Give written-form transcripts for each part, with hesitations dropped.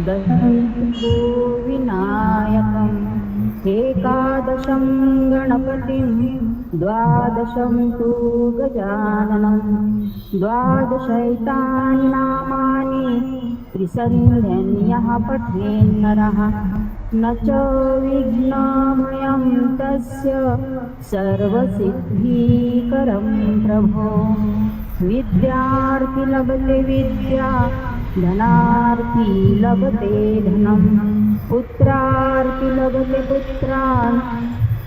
दशन्तु विनायकम् एकादशं गणपतिं द्वादशं तु गजाननं द्वादशैतानि नामानि त्रिसन्ध्यन्यः पठेन्नरः न च विघ्नमयं तस्य सर्वसिद्धिकरं प्रभो विद्यार्थी लभते विद्या धनार्थी लभते धनं पुत्रार्थी लभते पुत्रान्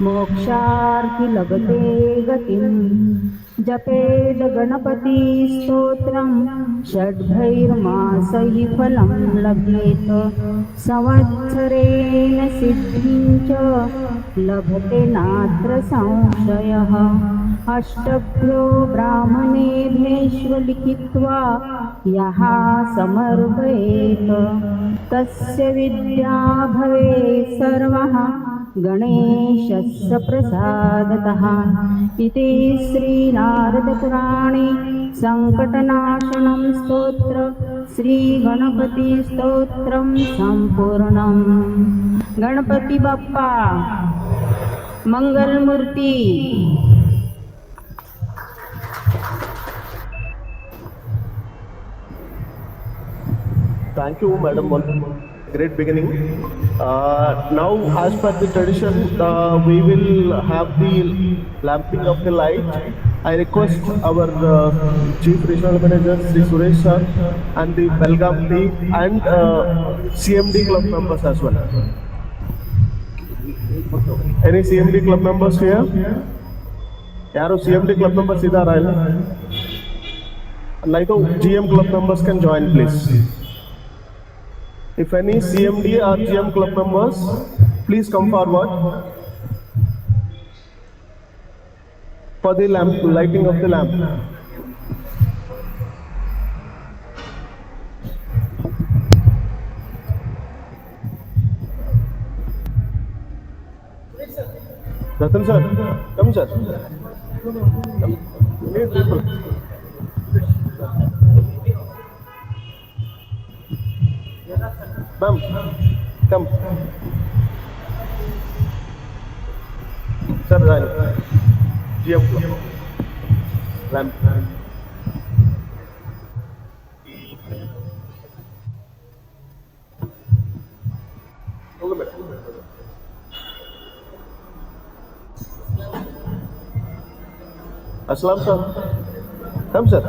मोक्षार्थी लभते गतिं जपेद गणपति स्तोत्रं षड्भैर्मासैः फलं लभेत संवत्सरेण सिद्धिं च लभते नात्र संशयः अष्टभ्यो ब्राह्मणेभ्यश्व लिखित्वा यः समर्पयेत तस्य विद्या भवेत् सर्वः गणेशस्य प्रसादतः इति श्रीनारदपुराणे सङ्कटनाशनं स्तोत्र श्रीगणपतिस्तोत्रं सम्पूर्णम्। Ganpati Bappa Mangalmurti. Thank you, Madam. Great beginning. Now, as per the tradition, we will have the lamping of the light. I request our Chief Regional Manager, Sri Suresh sir, and the Belagavi team and CMD club members as well. Any CMD club members here? Yaro CMD club members idhar aayna? Like GM club members can join, please. If any CMD or GM club members, please come forward for the lamp, lighting of the lamp. Ratan sir, come sir. Come. Ma'am, come. Sir, GM club. Lamp. Okay, madam. Assalam sir. Come sir.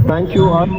Thank you all.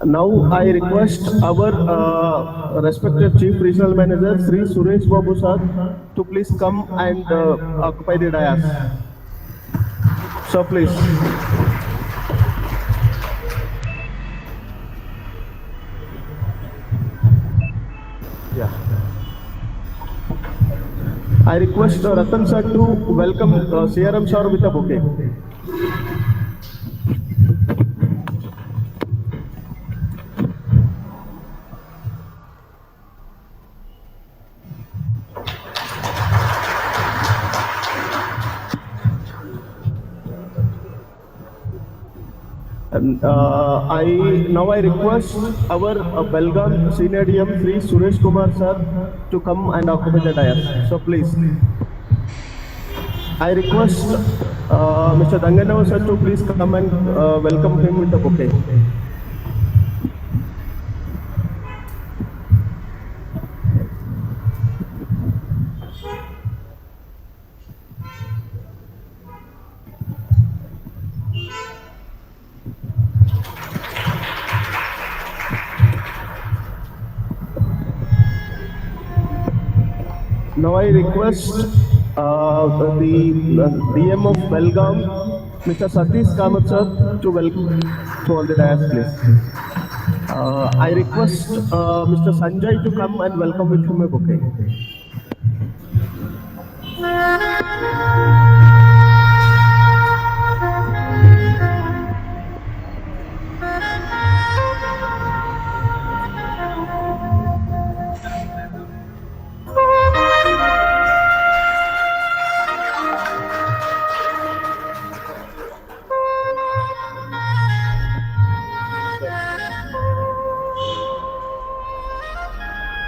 Now I request our respected Chief Regional Manager Sri Suresh Babu sir to please come and occupy the dais. So please. Yeah. I request Ratan sir to welcome CRM sir with a bouquet. And I request our Belagavi Senior DM Sri Suresh Kumar sir to come and occupy the dais. So please. I request Mr. Danganava sir to please come and welcome him with the bouquet. Now I request the DM of Belgaum, Mr. Satish Kamath sir, to welcome to on the dais, please. I request Mr. Sanjay to come and welcome with him a bouquet.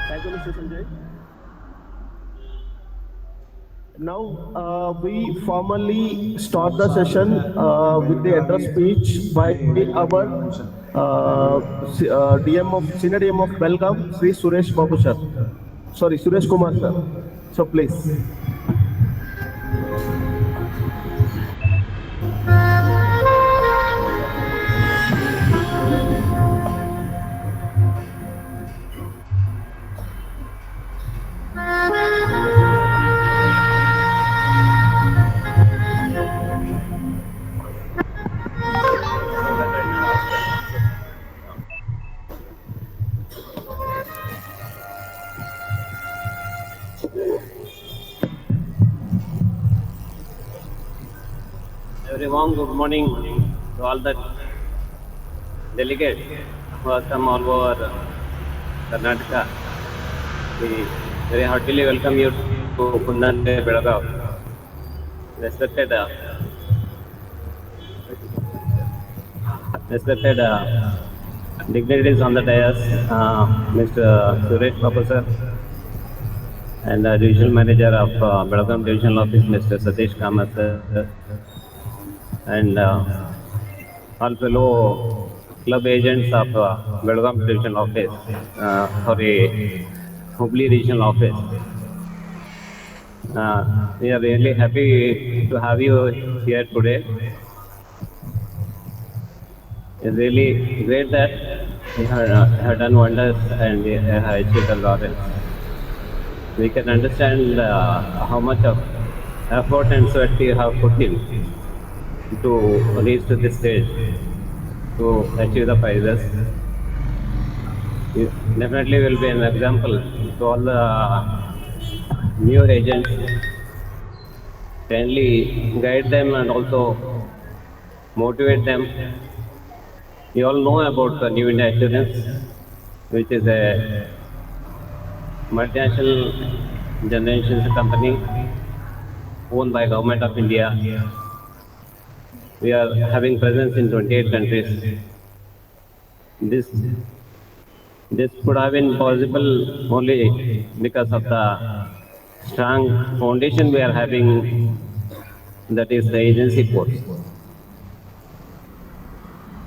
Thank you, Mr. Sanjay. Now we formally start the session with the address speech by our DM of Senior DM of Belgaum, Sri Suresh Babu sir. Sorry, Suresh Kumar sir. So please. Everyone, good morning to all the delegates who have come all over Karnataka. We very heartily welcome you to Kundande, Belagavi. Respected, respected dignitaries on the dais, Mr. Suresh Babu sir, and the Divisional Manager of Belagavi Divisional Office, Mr. Satish Kamath sir, and all fellow club agents of Belagavi Division Office, sorry, Hubli Regional Office. We are really happy to have you here today. It's really great that you have done wonders and you have achieved a lot. We can understand how much of effort and sweat you have put in to reach to this stage to achieve the prizes. You definitely will be an example to all the new agents. Kindly guide them and also motivate them. You all know about the New India Assurance, which is a multinational general insurance company owned by Government of India. We are having presence in 28 countries. This could have been possible only because of the strong foundation we are having, that is the agency force.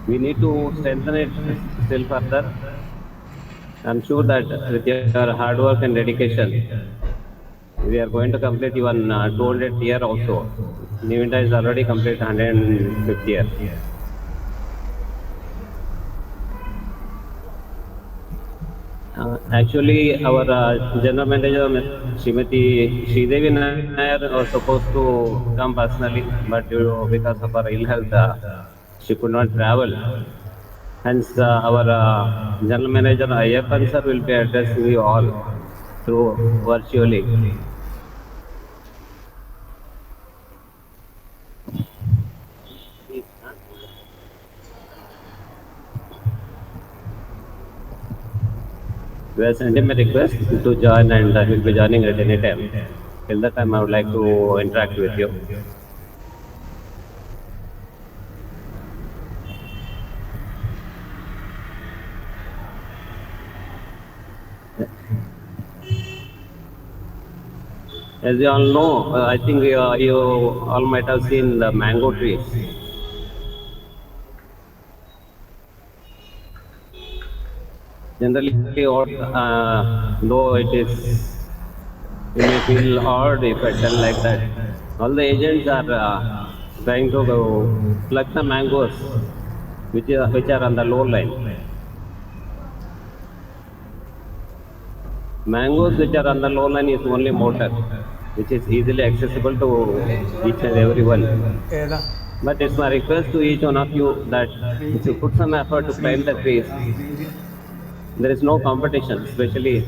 We need to strengthen it still further. I'm sure that with your hard work and dedication, we are going to complete even 200th year also. New India is already complete 150 years. Actually, our General Manager, Srimati Sridevi Nair, was supposed to come personally, but because of her ill health, she could not travel. Hence, our General Manager, Ayyappan sir, will be addressing you all through virtually. We have sent him a request to join and he will be joining at any time. Till that time, I would like to interact with you. As you all know, I think you all might have seen the mango trees. Generally, though it may feel odd if I tell like that. All the agents are trying to pluck the mangoes which are on the low line. Mangoes which are on the low line is only motor, which is easily accessible to each and everyone. But it's my request to each one of you that if you put some effort to climb the trees, there is no competition, especially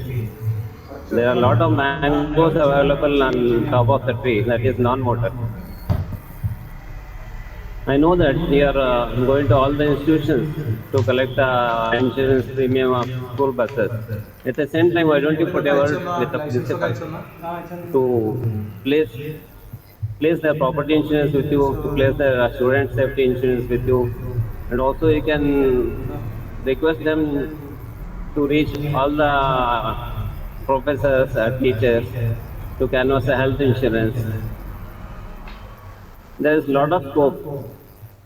there are a lot of mangoes available on top of the tree that is non-motor. I know that we are going to all the institutions to collect the insurance premium of school buses. At the same time, why don't you put a word with the principal to place their property insurance with you, to place their student safety insurance with you, and also you can request them to reach all the professors, teachers to canvass a health insurance. There is a lot of scope.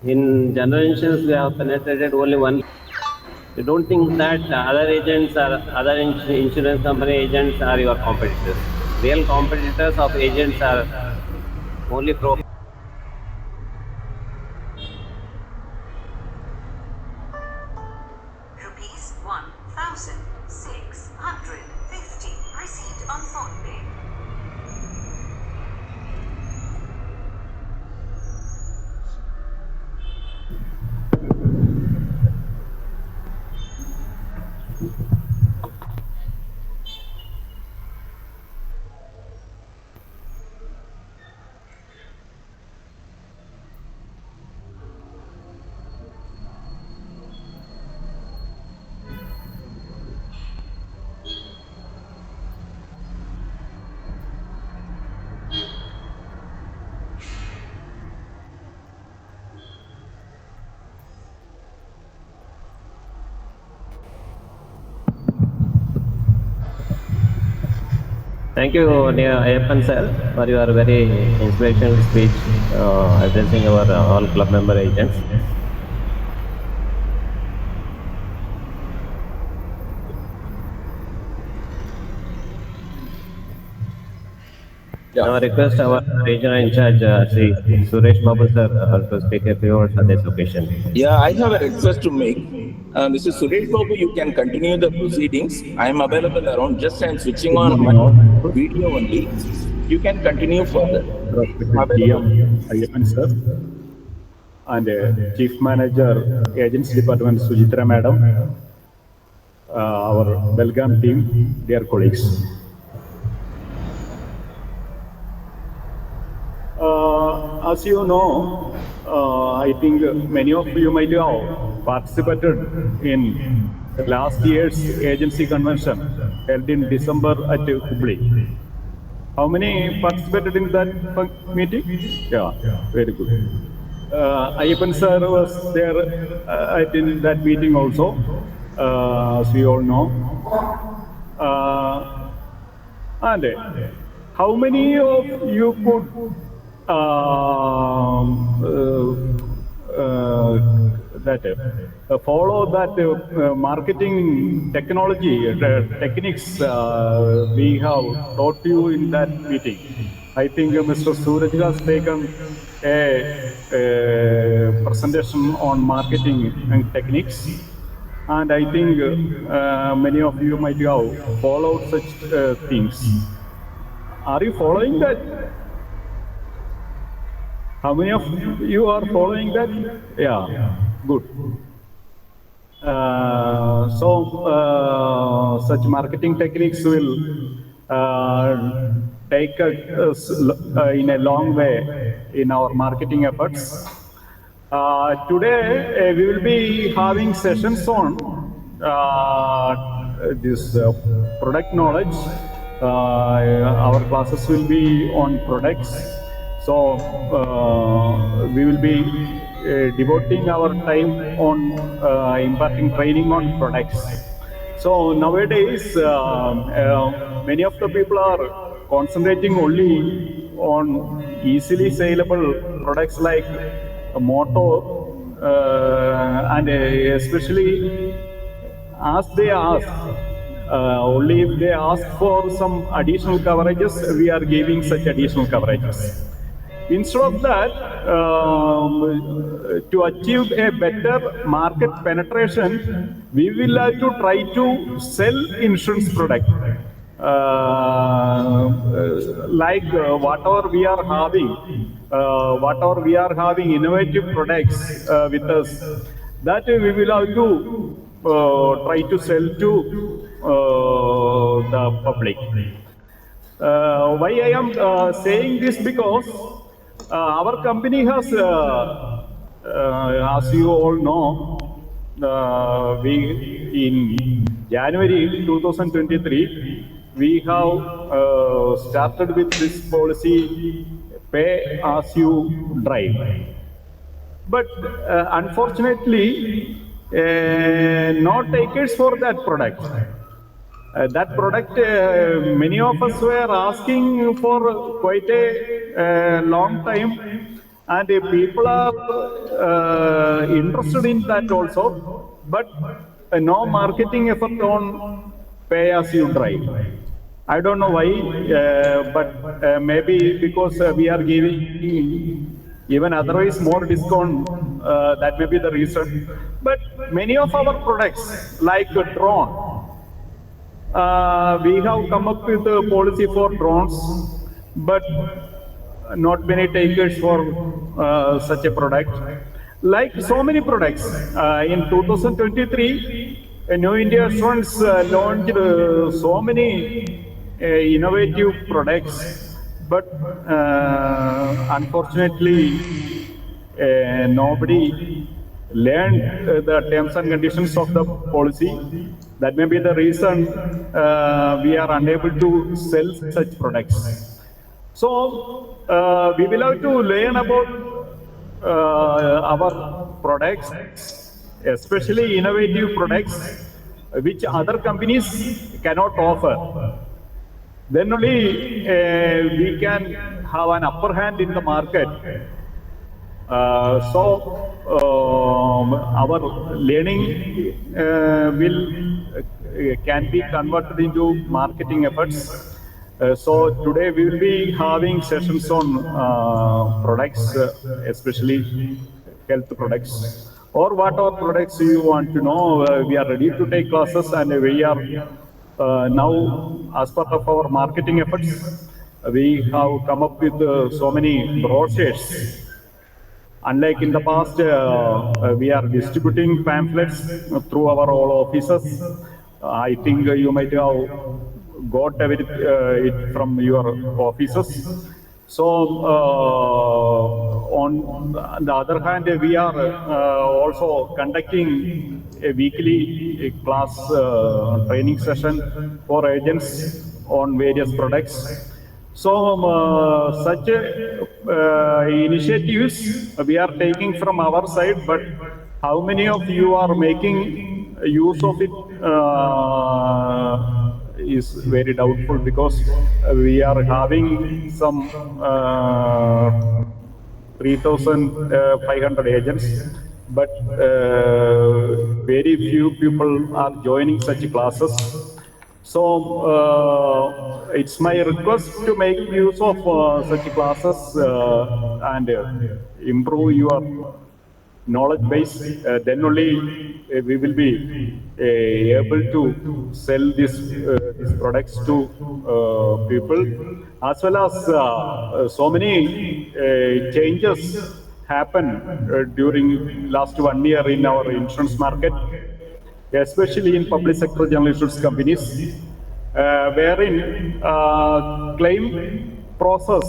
In general insurance, we have penetrated only one. You don't think that other agents or other insurance company agents are your competitors. Real competitors of agents are only pro. Rupees 1,650 received on PhonePe. Thank you, dear Ayappan sir, for your very inspirational speech addressing our all club member agents. Now I request our regional in charge, Sri Suresh Babu sir, to speak a few words on this occasion. Yeah, I have a request to make. Mr. Suresh Babu, you can continue the proceedings. I am available around. Just I am switching Good on morning, my all. video only. You can continue further. Respected DM Ayappan sir and Chief Manager, Agents Department Sujitra Madam, our Belgavi team, dear colleagues. As you know, I think many of you might have participated in last year's agency convention held in December at Hubli. How many participated in that meeting? Yeah, very good. Ayappan sir was there in that meeting also, as we all know. And how many of you could follow that marketing technology, techniques we have taught you in that meeting? I think Mr. Suraj has taken a presentation on marketing and techniques, and I think many of you might have followed such things. Are you following that? How many of you are following that? Yeah, good. Such marketing techniques will take us in a long way in our marketing efforts. Today, we will be having sessions on this product knowledge. Our classes will be on products. So we will be devoting our time on imparting training on products. So nowadays, many of the people are concentrating only on easily saleable products like a motor, and especially as they ask, only if they ask for some additional coverages, we are giving such additional coverages. Instead of that, to achieve a better market penetration, we will have to try to sell insurance product. whatever we are having innovative products with us, that we will have to try to sell to the public. Why I am saying this? Because our company has, as you all know, we in January 2023, we have started with this policy, pay as you drive. But unfortunately, no takers for that product. That product, many of us were asking for quite a long time, and people are interested in that also, but no marketing effort on pay as you drive. I don't know why, but maybe because we are giving even otherwise more discount, that may be the reason. But many of our products, like a drone, we have come up with a policy for drones, but not many takers for such a product. Like so many products, in 2023, New India Assurance launched so many innovative products, but unfortunately, nobody learned the terms and conditions of the policy. That may be the reason we are unable to sell such products. So we will have to learn about our products, especially innovative products, which other companies cannot offer. Then only we can have an upper hand in the market. Our learning can be converted into marketing efforts. So today we will be having sessions on products, especially health products, or whatever products you want to know. We are ready to take classes, and we are now, as part of our marketing efforts, we have come up with so many brochures. Unlike in the past, we are distributing pamphlets through our all offices. I think you might have got it from your offices. So, on the other hand, we are also conducting a weekly class training session for agents on various products. So, such initiatives we are taking from our side, but how many of you are making use of it is very doubtful, because we are having some 3,500 agents, but very few people are joining such classes. So it's my request to make use of such classes and improve your knowledge base. Then only we will be able to sell these products to people, as well as so many changes happen during last 1 year in our insurance market, especially in public sector general insurance companies, wherein claim process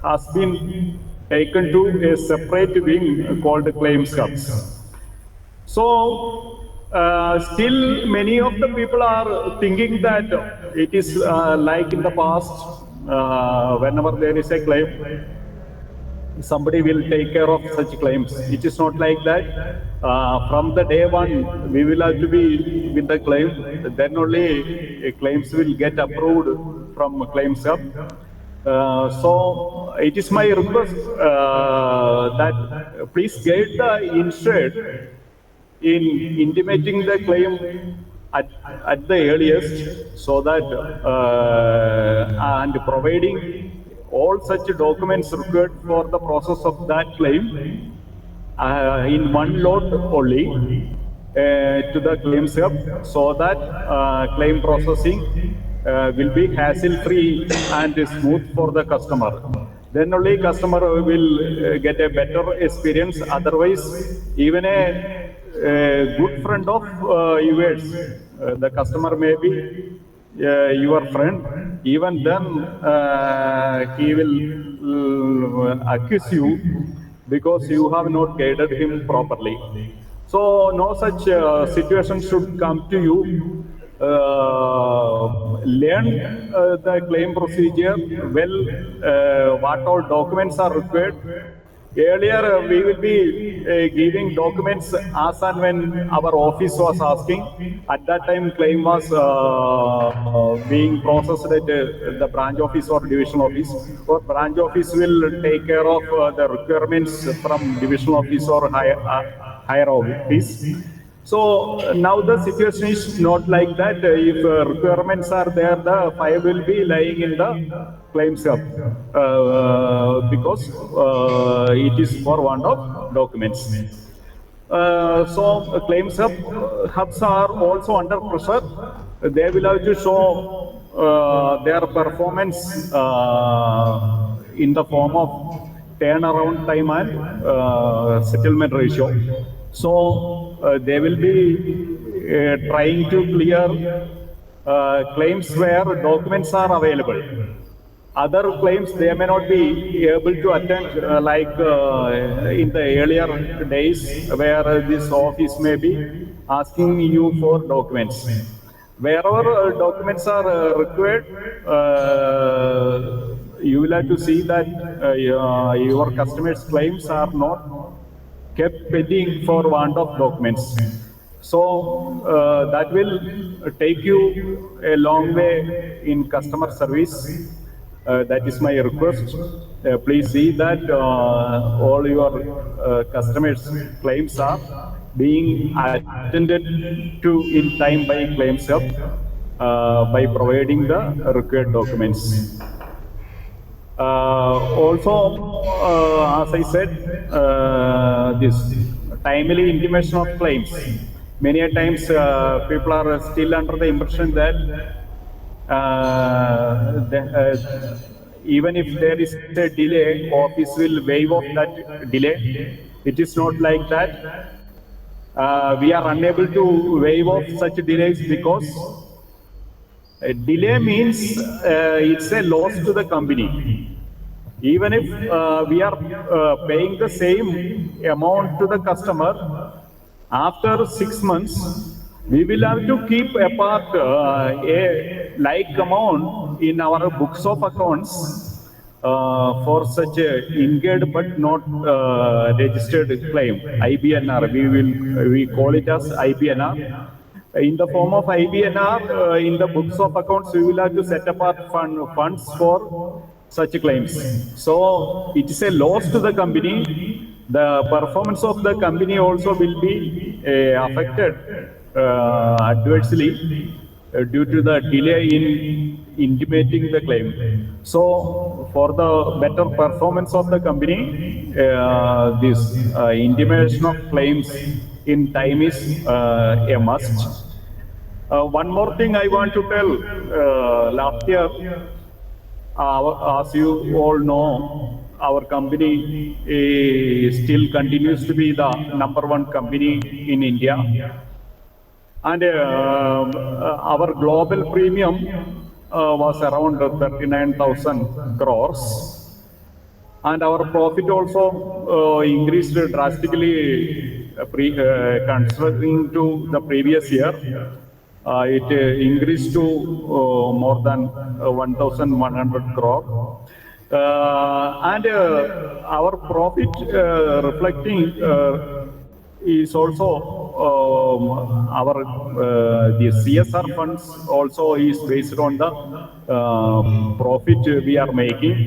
has been taken to a separate wing called claims hubs. So still many of the people are thinking that it is like in the past, whenever there is a claim, somebody will take care of such claims. It is not like that. From the day one, we will have to be with the claim. Then only claims will get approved from Claims Hub. So it is my request that please guide the insured in intimating the claim at the earliest, so that and providing all such documents required for the process of that claim in one lot only to the Claims Hub, so that claim processing will be hassle-free and smooth for the customer. Then only customer will get a better experience. Otherwise, even a good friend of yours, the customer may be your friend. Even then, he will accuse you because you have not guided him properly. So no such situation should come to you. Learn the claim procedure well, what all documents are required. Earlier, we will be giving documents as and when our office was asking. At that time, claim was being processed at the branch office or division office. Or branch office will take care of the requirements from division office or higher office. So now the situation is not like that. If requirements are there, the file will be lying in the claims hub because it is for want of documents. So claims hubs are also under pressure. They will have to show their performance in the form of turnaround time and settlement ratio. So they will be trying to clear claims where documents are available. Other claims they may not be able to attend like in the earlier days where this office may be asking you for documents. Wherever documents are required, you will have to see that your customers' claims are not kept pending for want of documents. So that will take you a long way in customer service. That is my request. Please see that all your customers' claims are being attended to in time by Claims Hub by providing the required documents. Also, as I said, this timely intimation of claims. Many a times people are still under the impression that even if there is a delay, office will waive off that delay. It is not like that. We are unable to waive off such delays because a delay means it's a loss to the company. Even if we are paying the same amount to the customer, after 6 months, we will have to keep apart a like amount in our books of accounts for such a incurred but not registered claim, IBNR. We call it as IBNR. In the form of IBNR, in the books of accounts, we will have to set apart funds for such claims. So it is a loss to the company. The performance of the company also will be affected adversely due to the delay in intimating the claim. So for the better performance of the company, this intimation of claims in time is a must. One more thing I want to tell. Last year, as you all know, our company still continues to be the #1 company in India. And our global premium was around 39,000 crores. And our profit also increased drastically considering to the previous year. It increased to more than 1,100 crore. And our profit reflecting is also our the CSR funds also is based on the profit we are making.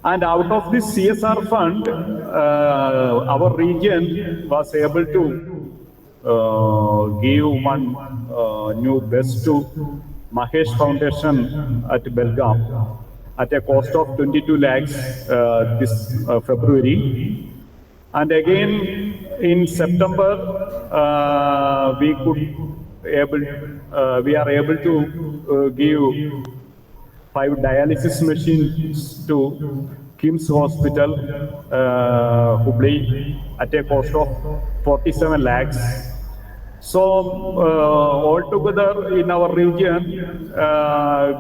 And out of this CSR fund, our region was able to give one new best to Mahesh Foundation at Belagavi at a cost of 22 lakhs this February. And again in September, we could able, we are able to give 5 dialysis machines to Kim's Hospital, Hubli, at a cost of 47 lakhs. So altogether in our region,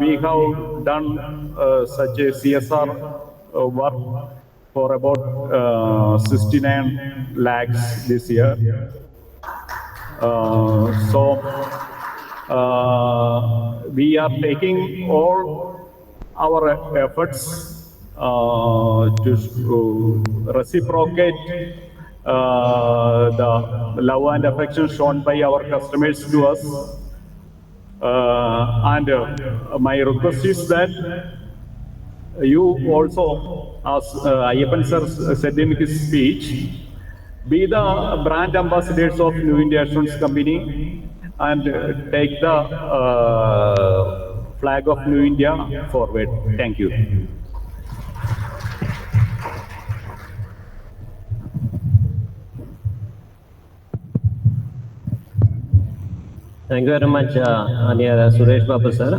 we have done such a CSR work for about 69 lakhs this year. We are taking all our efforts to reciprocate the love and affection shown by our customers to us. And my request is that you also, as Ayappan sir said in his speech, be the brand ambassadors of New India Assurance Company and take the flag of New India forward. Thank you. Thank you very much, Suresh Babu sir,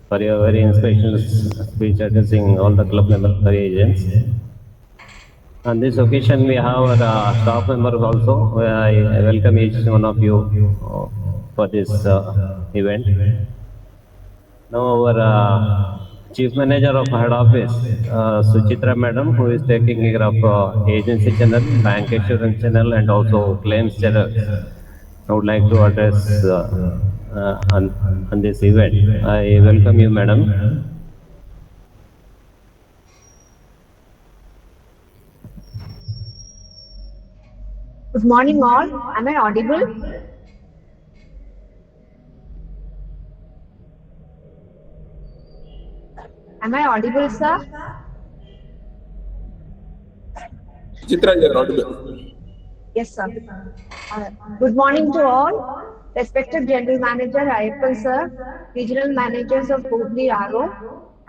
for your very inspirational speech addressing all the club member agents. On this occasion, we have our staff members also. I welcome each one of you for this event. Now, our Chief Manager of Head Office, Suchitra Madam, who is taking care of agency channel, bank assurance channel, and also claims channel, I would like to address on this event. I welcome you, Madam. Good morning, all. Am I audible? Am I audible, sir? Chitra, you are audible. Yes, sir. Good morning to all. Respected General Manager Ayappan, sir, Regional Managers of HUBLI-RO,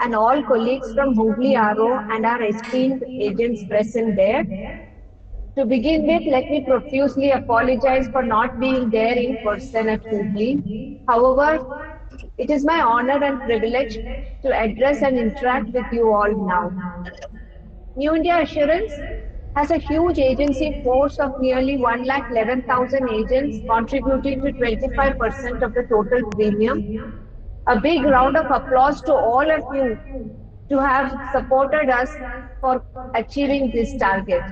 and all colleagues from HUBLI-RO and our esteemed agents present there. To begin with, let me profusely apologize for not being there in person at Hubli. However, it is my honor and privilege to address and interact with you all now. New India Assurance has a huge agency force of nearly 111,000 agents contributing to 25% of the total premium. A big round of applause to all of you to have supported us for achieving this target.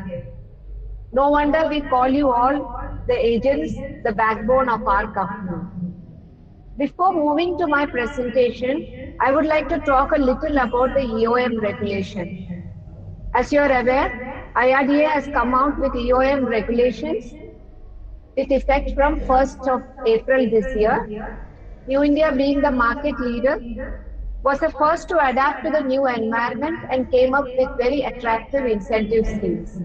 No wonder we call you all the agents, the backbone of our company. Before moving to my presentation, I would like to talk a little about the EOM regulation. As you are aware, IRDA has come out with EOM regulations with effect from 1st of April this year. New India, being the market leader, was the first to adapt to the new environment and came up with very attractive incentive schemes.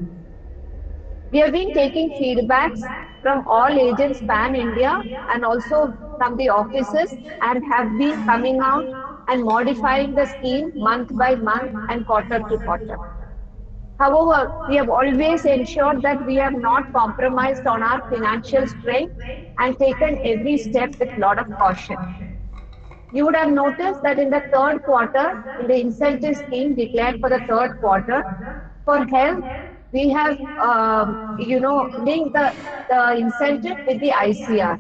We have been taking feedbacks from all agents pan-India and also from the offices and have been coming out and modifying the scheme month by month and quarter to quarter. However, we have always ensured that we have not compromised on our financial strength and taken every step with a lot of caution. You would have noticed that in the third quarter, in the incentive scheme declared for the third quarter, for health, we have, linked the incentive with the ICR.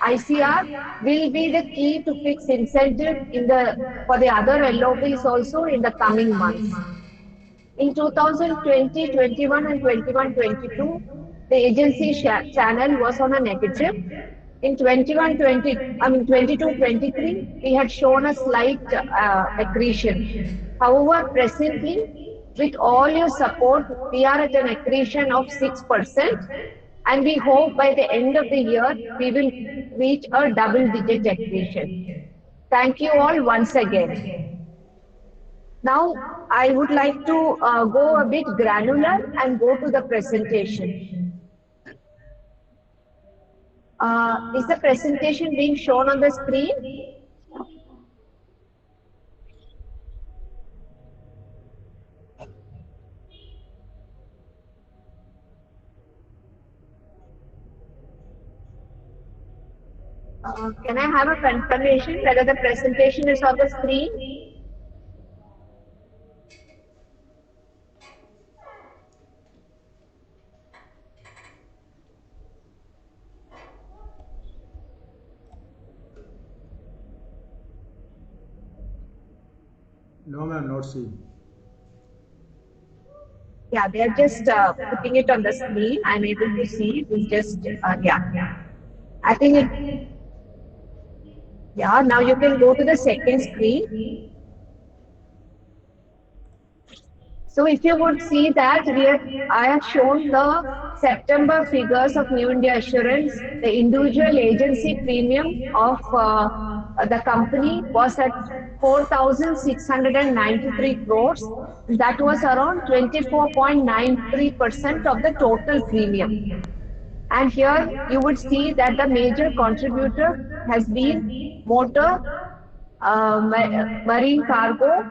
ICR will be the key to fix incentive for the other LOBs also in the coming months. In 2020, 21 and 21-22, the agency channel was on a negative. In 22-23, we had shown a slight accretion. However, presently, with all your support, we are at an accretion of 6%, and we hope by the end of the year, we will reach a double-digit accretion. Thank you all once again. Now, I would like to go a bit granular and go to the presentation. Is the presentation being shown on the screen? Can I have a confirmation whether the presentation is on the screen? No, ma'am, not seen. Yeah, they are just putting it on the screen. I'm able to see. It is just, yeah. I think it, yeah, now you can go to the second screen. So if you would see that I have shown the September figures of New India Assurance. The individual agency premium of the company was at 4,693 crores. That was around 24.93% of the total premium. And here you would see that the major contributor has been motor, marine cargo,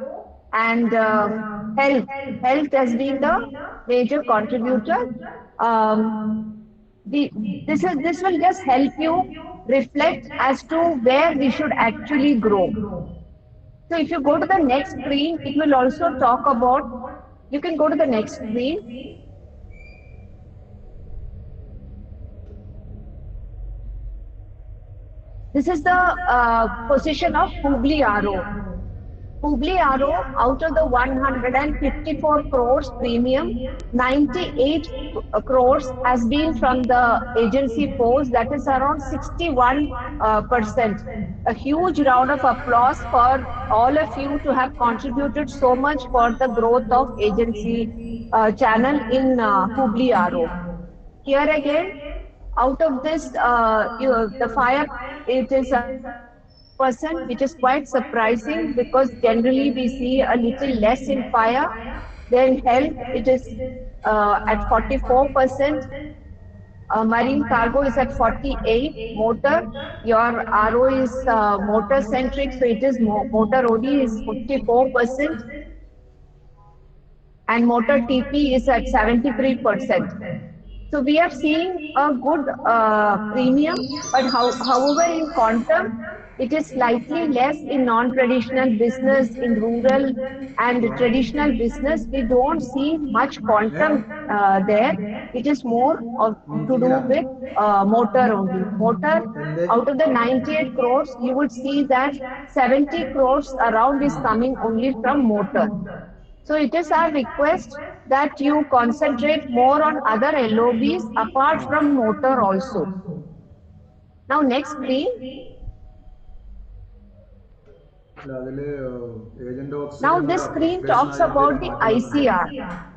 and health. Health has been the major contributor. Um, this will just help you reflect as to where we should actually grow. So if you go to the next screen, it will also talk about. You can go to the next screen. This is the position of HUBLI-RO. HUBLI-RO, out of the 154 crores premium, 98 crores has been from the agency force, that is around 61%. A huge round of applause for all of you to have contributed so much for the growth of agency channel in HUBLI-RO. Here again, out of this, the fire, it is around 30%, which is quite surprising because generally we see a little less in fire. Then health, it is at 44%. Marine cargo is at 48. Motor, your RO is motor centric, so it is motor OD is 54%, and motor TP is at 73%. So we are seeing a good premium, but however, in quantum, it is slightly less in non-traditional business, in rural and traditional business. We don't see much quantum there. It is more of to do Meeting with motor only. Motor, out of the 98 crores, you would see that 70 crores around is coming only from motor. So it is our request that you concentrate more on other LOBs apart from motor also. Now next screen. അതില് agent Now ഓക്സിജന്റെ this screen upgradation talks ആയതിന്റെ about the മാറ്റം വന്നിട്ടുണ്ട്. ICR.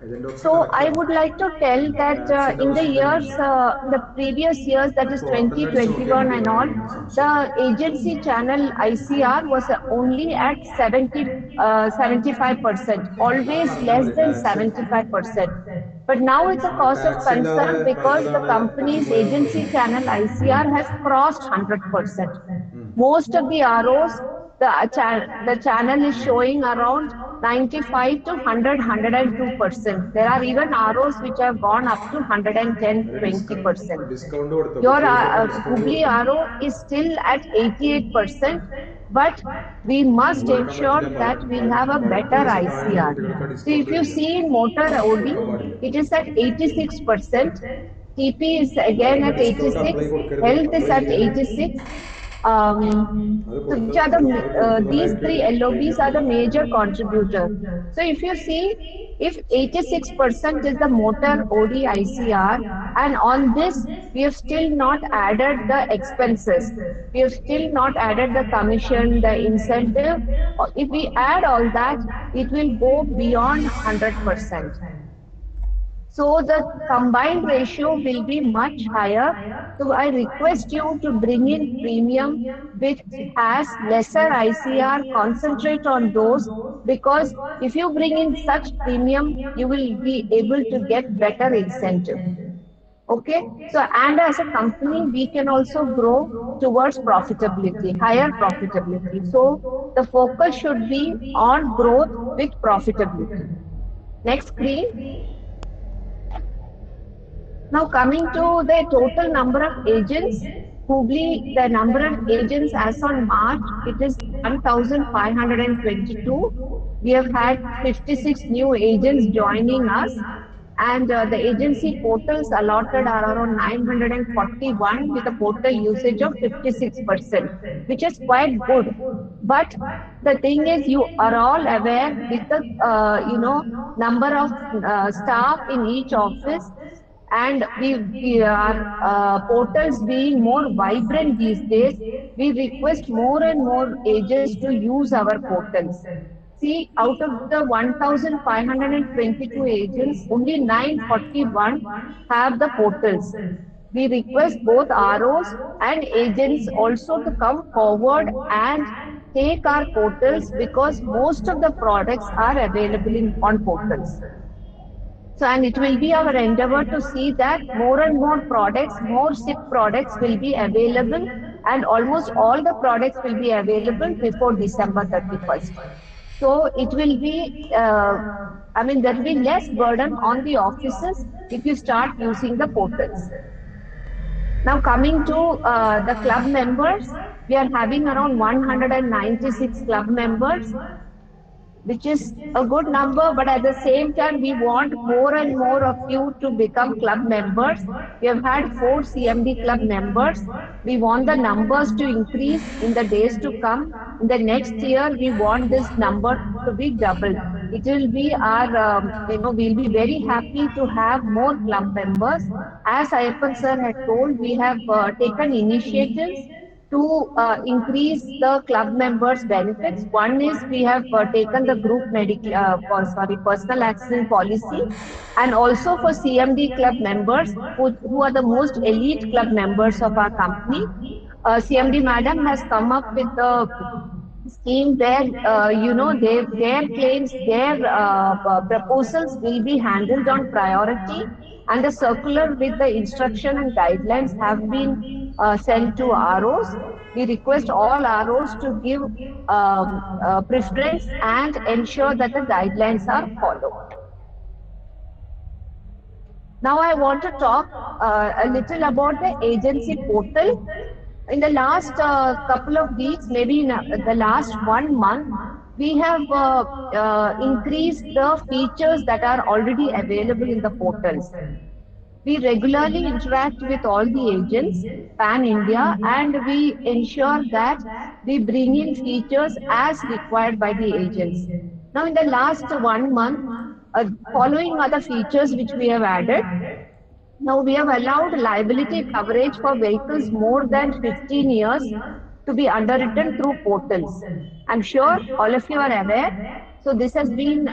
Agent ഓക്സ് So correct I ആണ്. would like to tell that ടാക്സിന്റെ in the ആവശ്യം years, വരുന്നില്ല. in the previous years, that is portal അടിച്ച് നോക്കിയാൽ 2021 എനിക്ക് and all, വേണമെങ്കിൽ the സംശയം. agency channel ICR was only at 75%, അത് always പറഞ്ഞാൽ less മതി than tax. 75%. But now it's a cause of tax concern ഇല്ലാതെ because the പറഞ്ഞതാണ് company's തെറ്റിപ്പോയതെന്ന് agency തോന്നുന്നു. channel ICR has crossed 100%. Most of the ROs, the channel is showing around 95 to 100, 102%. There are even ROs which have gone up to 110, 20%. Discount കൊടുത്തു, Your കുട്ടികൾക്കൊക്കെ discount Hubli കൊടുത്തു. RO is still at 88%, but we must കൊടുക്കാൻ ensure പറ്റില്ല, that we'll have a പതിനെട്ട് better വയസ്സിൽ താഴെയുള്ള ICR. കുട്ടികൾക്ക് So discount if you വരില്ല, see in motor OD, കൊടുക്കാൻ പാടില്ല. it is at 86%. TP is again അല്ലാതെ at ഡിസ്കൗണ്ട് അപ്ലൈ 86. കൊടുക്കരുത്, Health is അപ്ലൈ at ചെയ്യരുത്. 86. Um, അത് so കൊടുത്ത് which are അത് these കൊടുത്തതായിട്ട് three LOBs are കഴിഞ്ഞിട്ടില്ല. the major contributor. So if you see, if 86% is the motor OD ICR, and on this we have still not added the expenses, we have still not added the commission, the incentive. If we add all that, it will go beyond 100%. So the combined ratio will be much higher. So I request you to bring in premium which has lesser ICR, concentrate on those, because if you bring in such premium, you will be able to get better incentive. Okay. So, and as a company, we can also grow towards profitability, higher profitability. So the focus should be on growth with profitability. Next screen. Now coming to the total number of agents, Hubli, the number of agents as on March, it is 1,522. We have had 56 new agents joining us, and the agency portals allotted are around 941 with a portal usage of 56%, which is quite good. But the thing is, you are all aware with the number of staff in each office, and we our portals being more vibrant these days, we request more and more agents to use our portals. See, out of the 1,522 agents, only 941 have the portals. We request both ROs and agents also to come forward and take our portals, because most of the products are available on portals. So, and it will be our endeavor to see that more and more products, more SIP products will be available, and almost all the products will be available before December 31st. So it will be, there will be less burden on the offices if you start using the portals. Now, coming to the club members, we are having around 196 club members, which is a good number, but at the same time, we want more and more of you to become club members. We have had 4 CMD club members. We want the numbers to increase in the days to come. In the next year, we want this number to be doubled. It will be our, we'll be very happy to have more club members. As Ayyappan sir had told, we have taken initiatives to increase the club members' benefits. One is we have taken the group personal accident policy, and also for CMD club members who are the most elite club members of our company. CMD madam has come up with the scheme where their claims, their proposals will be handled on priority, and the circular with the instruction and guidelines have been sent to ROs. We request all ROs to give preference and ensure that the guidelines are followed. Now I want to talk a little about the agency portal. In the last couple of weeks, maybe in the last 1 month, we have increased the features that are already available in the portals. We regularly interact with all the agents pan India, and we ensure that we bring in features as required by the agents. Now, in the last 1 month, following other features which we have added, now we have allowed liability coverage for vehicles more than 15 years to be underwritten through portals. I'm sure all of you are aware. So this has been,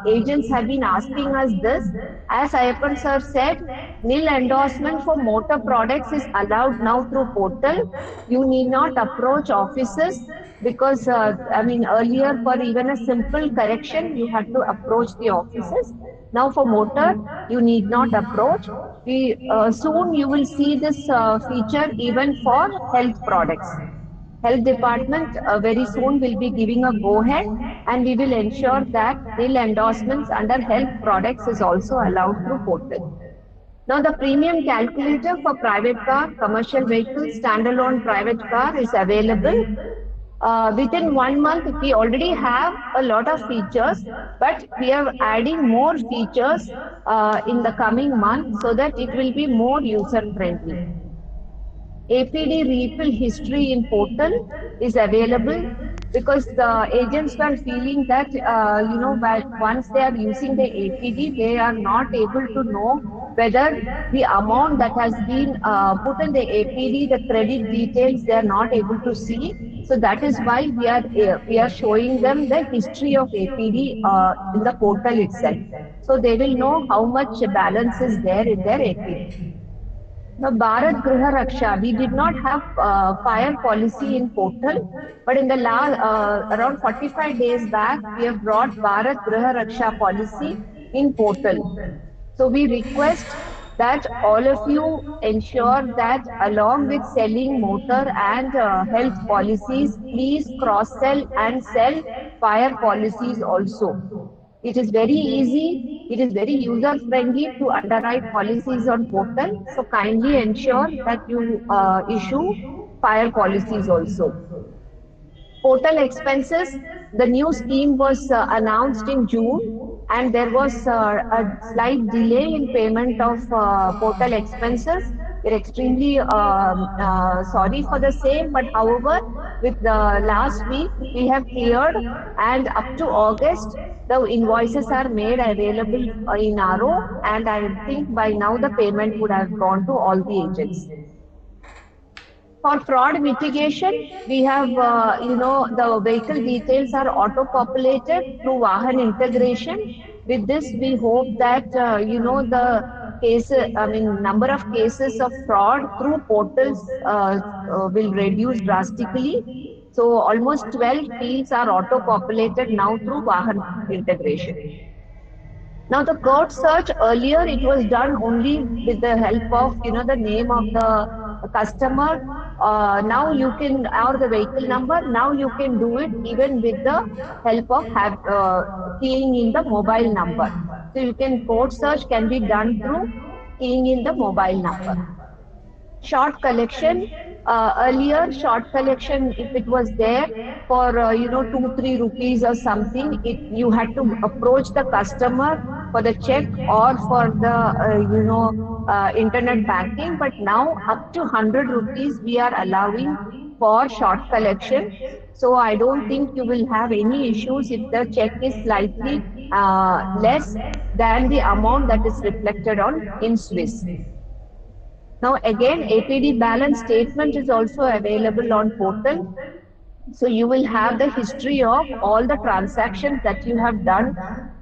agents have been asking us this. As Ayyappan sir said, nil endorsement for motor products is allowed now through portal. You need not approach offices, because, earlier for even a simple correction, you had to approach the offices. Now for motor, you need not approach. We soon you will see this feature even for health products. Health department very soon will be giving a go ahead, and we will ensure that nil endorsements under health products is also allowed through portal. Now the premium calculator for private car, commercial vehicle, standalone private car is available. Within 1 month, we already have a lot of features, but we are adding more features in the coming month so that it will be more user friendly. APD refill history in portal is available, because the agents were feeling that, once they are using the APD, they are not able to know whether the amount that has been put in the APD, the credit details, they are not able to see. So that is why we are showing them the history of APD in the portal itself. So they will know how much balance is there in their APD. Now, Bharat Griha Raksha, we did not have fire policy in portal, but in the last around 45 days back, we have brought Bharat Griha Raksha policy in portal. So we request that all of you ensure that along with selling motor and health policies, please cross sell and sell fire policies also. It is very easy. It is very user friendly to underwrite policies on portal. So kindly ensure that you issue fire policies also. Portal expenses, the new scheme was announced in June, and there was a slight delay in payment of portal expenses. We're extremely sorry for the same, but however, with the last week, we have cleared, and up to August, the invoices are made available in RO, and I think by now the payment would have gone to all the agents. For fraud mitigation, we have, the vehicle details are auto-populated through Vahan integration. With this, we hope that, the number of cases of fraud through portals will reduce drastically. So almost 12 fields are auto-populated now through Vahan integration. Now the code search earlier it was done only with the help of the name of the customer. Now you can or the vehicle number. Now you can do it even with the help of keying in the mobile number. So you can code search can be done through keying in the mobile number. Short collection, earlier short collection, if it was there for 2-3 rupees or something, it you had to approach the customer for the check or for the internet banking. But now up to 100 rupees we are allowing for short collection. So I don't think you will have any issues if the check is slightly less than the amount that is reflected on in Swiss. Now again, APD balance statement is also available on portal. So you will have the history of all the transactions that you have done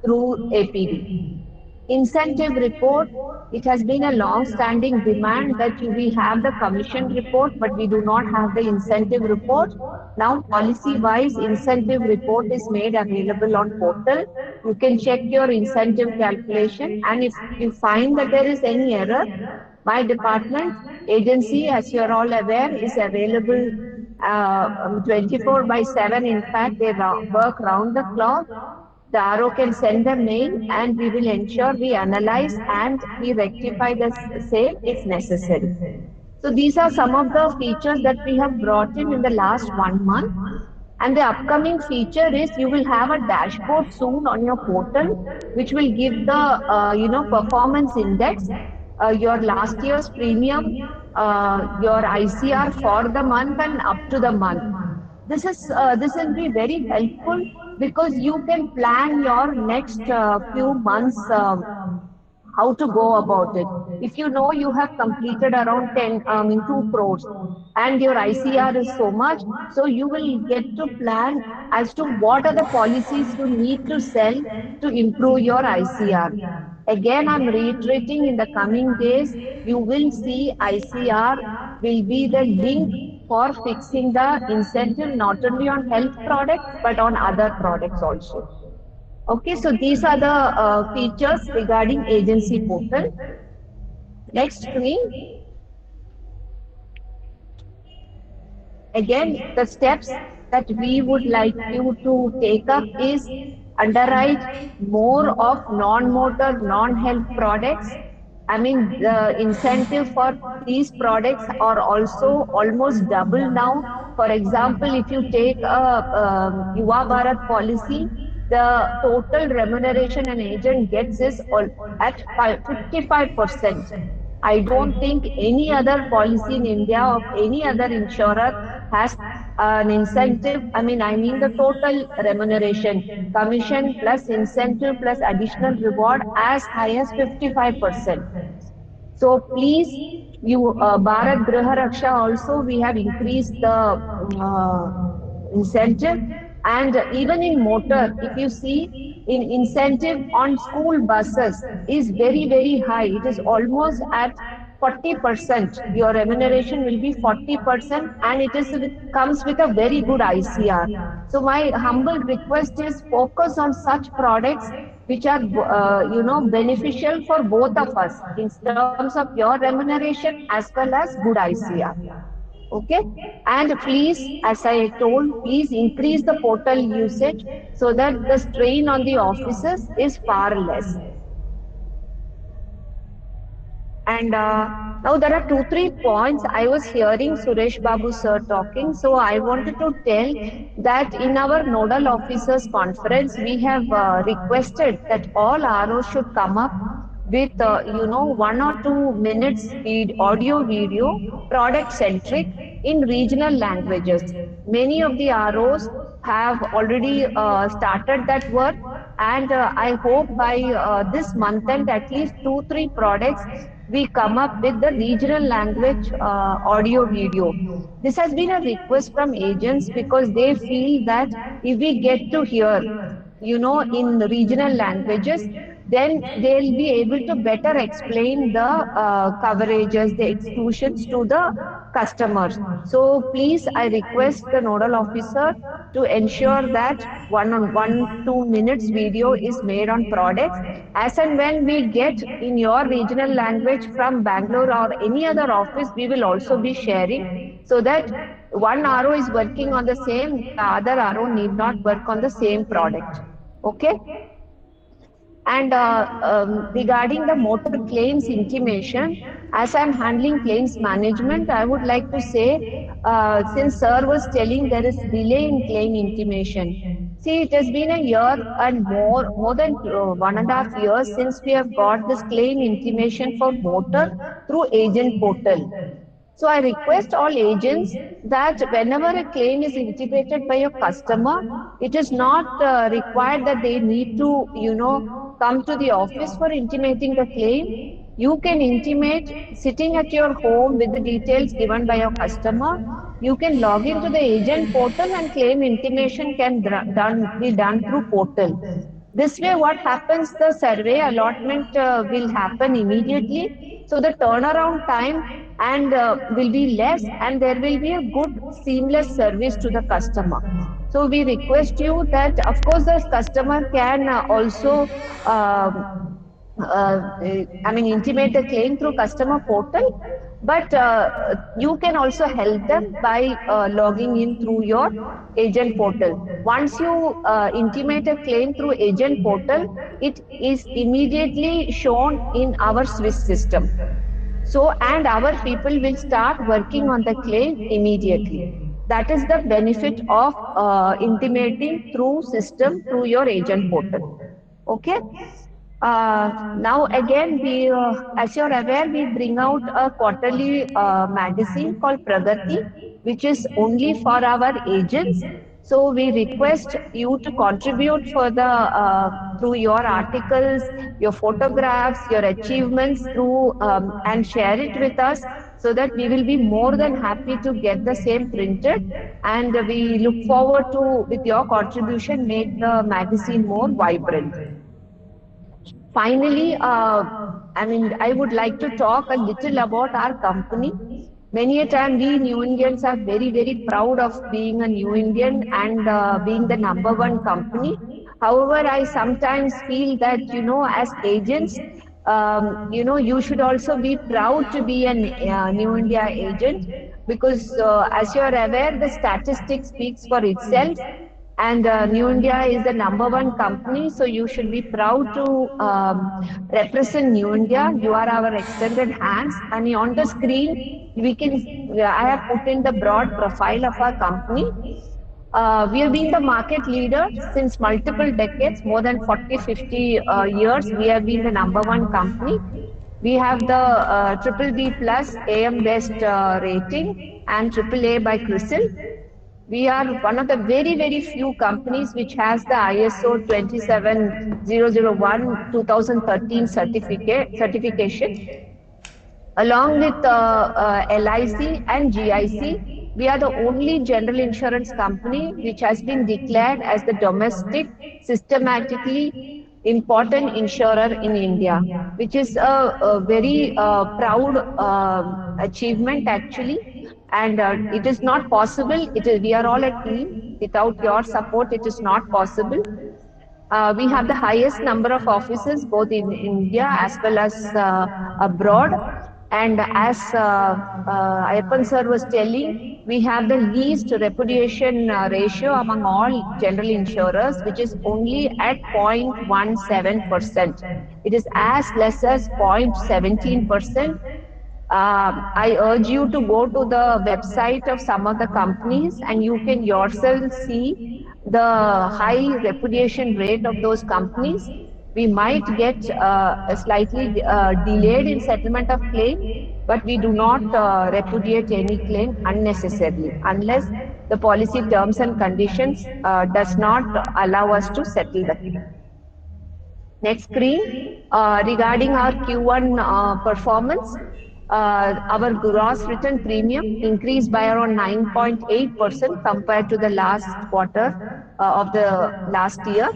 through APD. Incentive report, it has been a long-standing demand that we have the commission report, but we do not have the incentive report. Now, policy-wise, incentive report is made available on portal. You can check your incentive calculation, and if you find that there is any error, my department, agency, as you're all aware, is available 24 by 7. In fact, they work round the clock. The RO can send a mail and we will ensure we analyze and we rectify the same if necessary. So these are some of the features that we have brought in the last 1 month. And the upcoming feature is you will have a dashboard soon on your portal, which will give the performance index, your last year's premium, your ICR for the month and up to the month. This will be very helpful because you can plan your next few months how to go about it. If you know you have completed around 2 crores and your ICR is so much, so you will get to plan as to what are the policies you need to sell to improve your ICR. Again, I'm reiterating in the coming days, you will see ICR will be the link for fixing the incentive not only on health products but on other products also. Okay, so these are the features regarding agency portal. Next screen. Again, the steps that we would like you to take up is underwrite more of non-motor, non-health products. I mean, the incentive for these products are also almost double now. For example, if you take a Yuva Bharat policy, the total remuneration an agent gets is at 55%. I don't think any other policy in India of any other insurer has an incentive. I mean the total remuneration, commission plus incentive plus additional reward as high as 55%. So please, you Bharat Griha Raksha also we have increased the incentive, and even in motor, if you see in incentive on school buses is very high. It is almost at 40%. Your remuneration will be 40%, and it is comes with a very good ICR. So my humble request is focus on such products which are beneficial for both of us in terms of your remuneration as well as good ICR. Okay, and please, as I told, please increase the portal usage so that the strain on the offices is far less. And now there are two, three points. I was hearing Suresh Babu sir talking. So I wanted to tell that in our nodal officers conference, we have requested that all ROs should come up with, 1 or 2 minutes audio video, product centric in regional languages. Many of the ROs have already started that work. And I hope by this month and at least two, three products we come up with the regional language audio video. This has been a request from agents because they feel that if we get to hear, in regional languages, then they'll be able to better explain the coverages, the exclusions to the customers. So please, I request the nodal officer to ensure that 1 2 minutes video is made on products. As and when we get in your regional language from Bangalore or any other office, we will also be sharing so that one RO is working on the same, the other RO need not work on the same product. Okay. And regarding the motor claims intimation, as I'm handling claims management, I would like to say, since Sir was telling there is delay in claim intimation. See, it has been a year and more than 1.5 years since we have got this claim intimation for motor through agent portal. So I request all agents that whenever a claim is intimated by a customer, it is not required that they need to, come to the office for intimating the claim. You can intimate sitting at your home with the details given by your customer. You can log into the agent portal and claim intimation can be done through portal. This way, what happens, the survey allotment will happen immediately. So the turnaround time and will be less and there will be a good seamless service to the customer. So we request you that, of course, the customer can also intimate the claim through customer portal, but you can also help them by logging in through your agent portal. Once you intimate a claim through agent portal, it is immediately shown in our Swiss system. So, and our people will start working on the claim immediately. That is the benefit of intimating through system through your agent portal. Okay. Now again, as you're aware, we bring out a quarterly magazine called Pragati, which is only for our agents. So we request you to contribute for the through your articles, your photographs, your achievements through and share it with us so that we will be more than happy to get the same printed. And we look forward to, with your contribution, make the magazine more vibrant. Finally, I would like to talk a little about our company. Many a time, we New Indians are very, very proud of being a New Indian and being the number one company. However, I sometimes feel that, as agents, you should also be proud to be a New India agent because, as you are aware, the statistic speaks for itself. And New India is the number one company, so you should be proud to represent New India. You are our extended hands, and on the screen, I have put in the broad profile of our company. We have been the market leader since multiple decades, more than 40, 50 years. We have been the number one company. We have the triple B plus AM Best rating and triple A by CRISIL. We are one of the very, very few companies which has the ISO 27001 2013 certification. Along with LIC and GIC, we are the only general insurance company which has been declared as the domestic systematically important insurer in India, which is a very proud achievement actually. And it is not possible. We are all a team. Without your support, it is not possible. We have the highest number of offices both in India as well as abroad. And as Ayyappan sir was telling, we have the least repudiation ratio among all general insurers, which is only at 0.17%. It is as less as 0.17%. I urge you to go to the website of some of the companies and you can yourself see the high repudiation rate of those companies. We might get a slightly delayed in settlement of claim, but we do not repudiate any claim unnecessarily unless the policy terms and conditions does not allow us to settle the claim. Next screen, regarding our Q1 performance, our gross written premium increased by around 9.8% compared to the last quarter of the last year.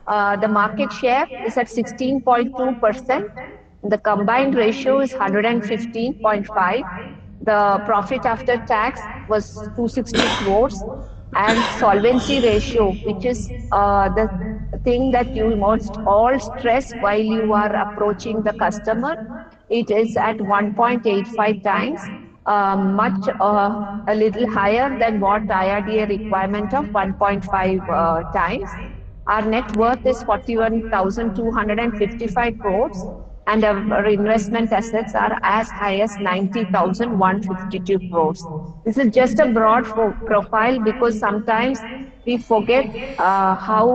The market share is at 16.2%. The combined ratio is 115.5. The profit after tax was 260 crores, and solvency ratio, which is the thing that you must all stress while you are approaching the customer, it is at 1.85 times, much a little higher than what IRDA requirement of 1.5 times. Our net worth is 41,255 crores, and our investment assets are as high as 90,152 crores. This is just a broad profile because sometimes we forget how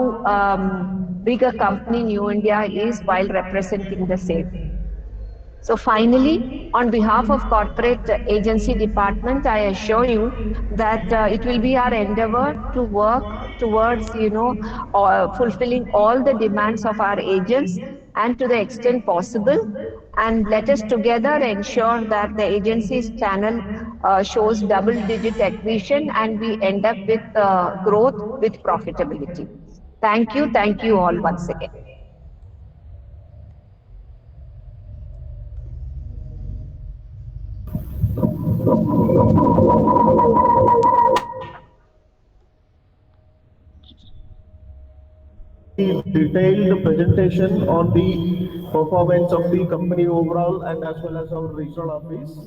big a company New India is while representing the same. So finally, on behalf of corporate agency department, I assure you that it will be our endeavor to work towards, fulfilling all the demands of our agents and to the extent possible. And let us together ensure that the agency's channel shows double-digit acquisition and we end up with growth with profitability. Thank you. Thank you all once again. Detailed presentation on the performance of the company overall and as well as our regional office.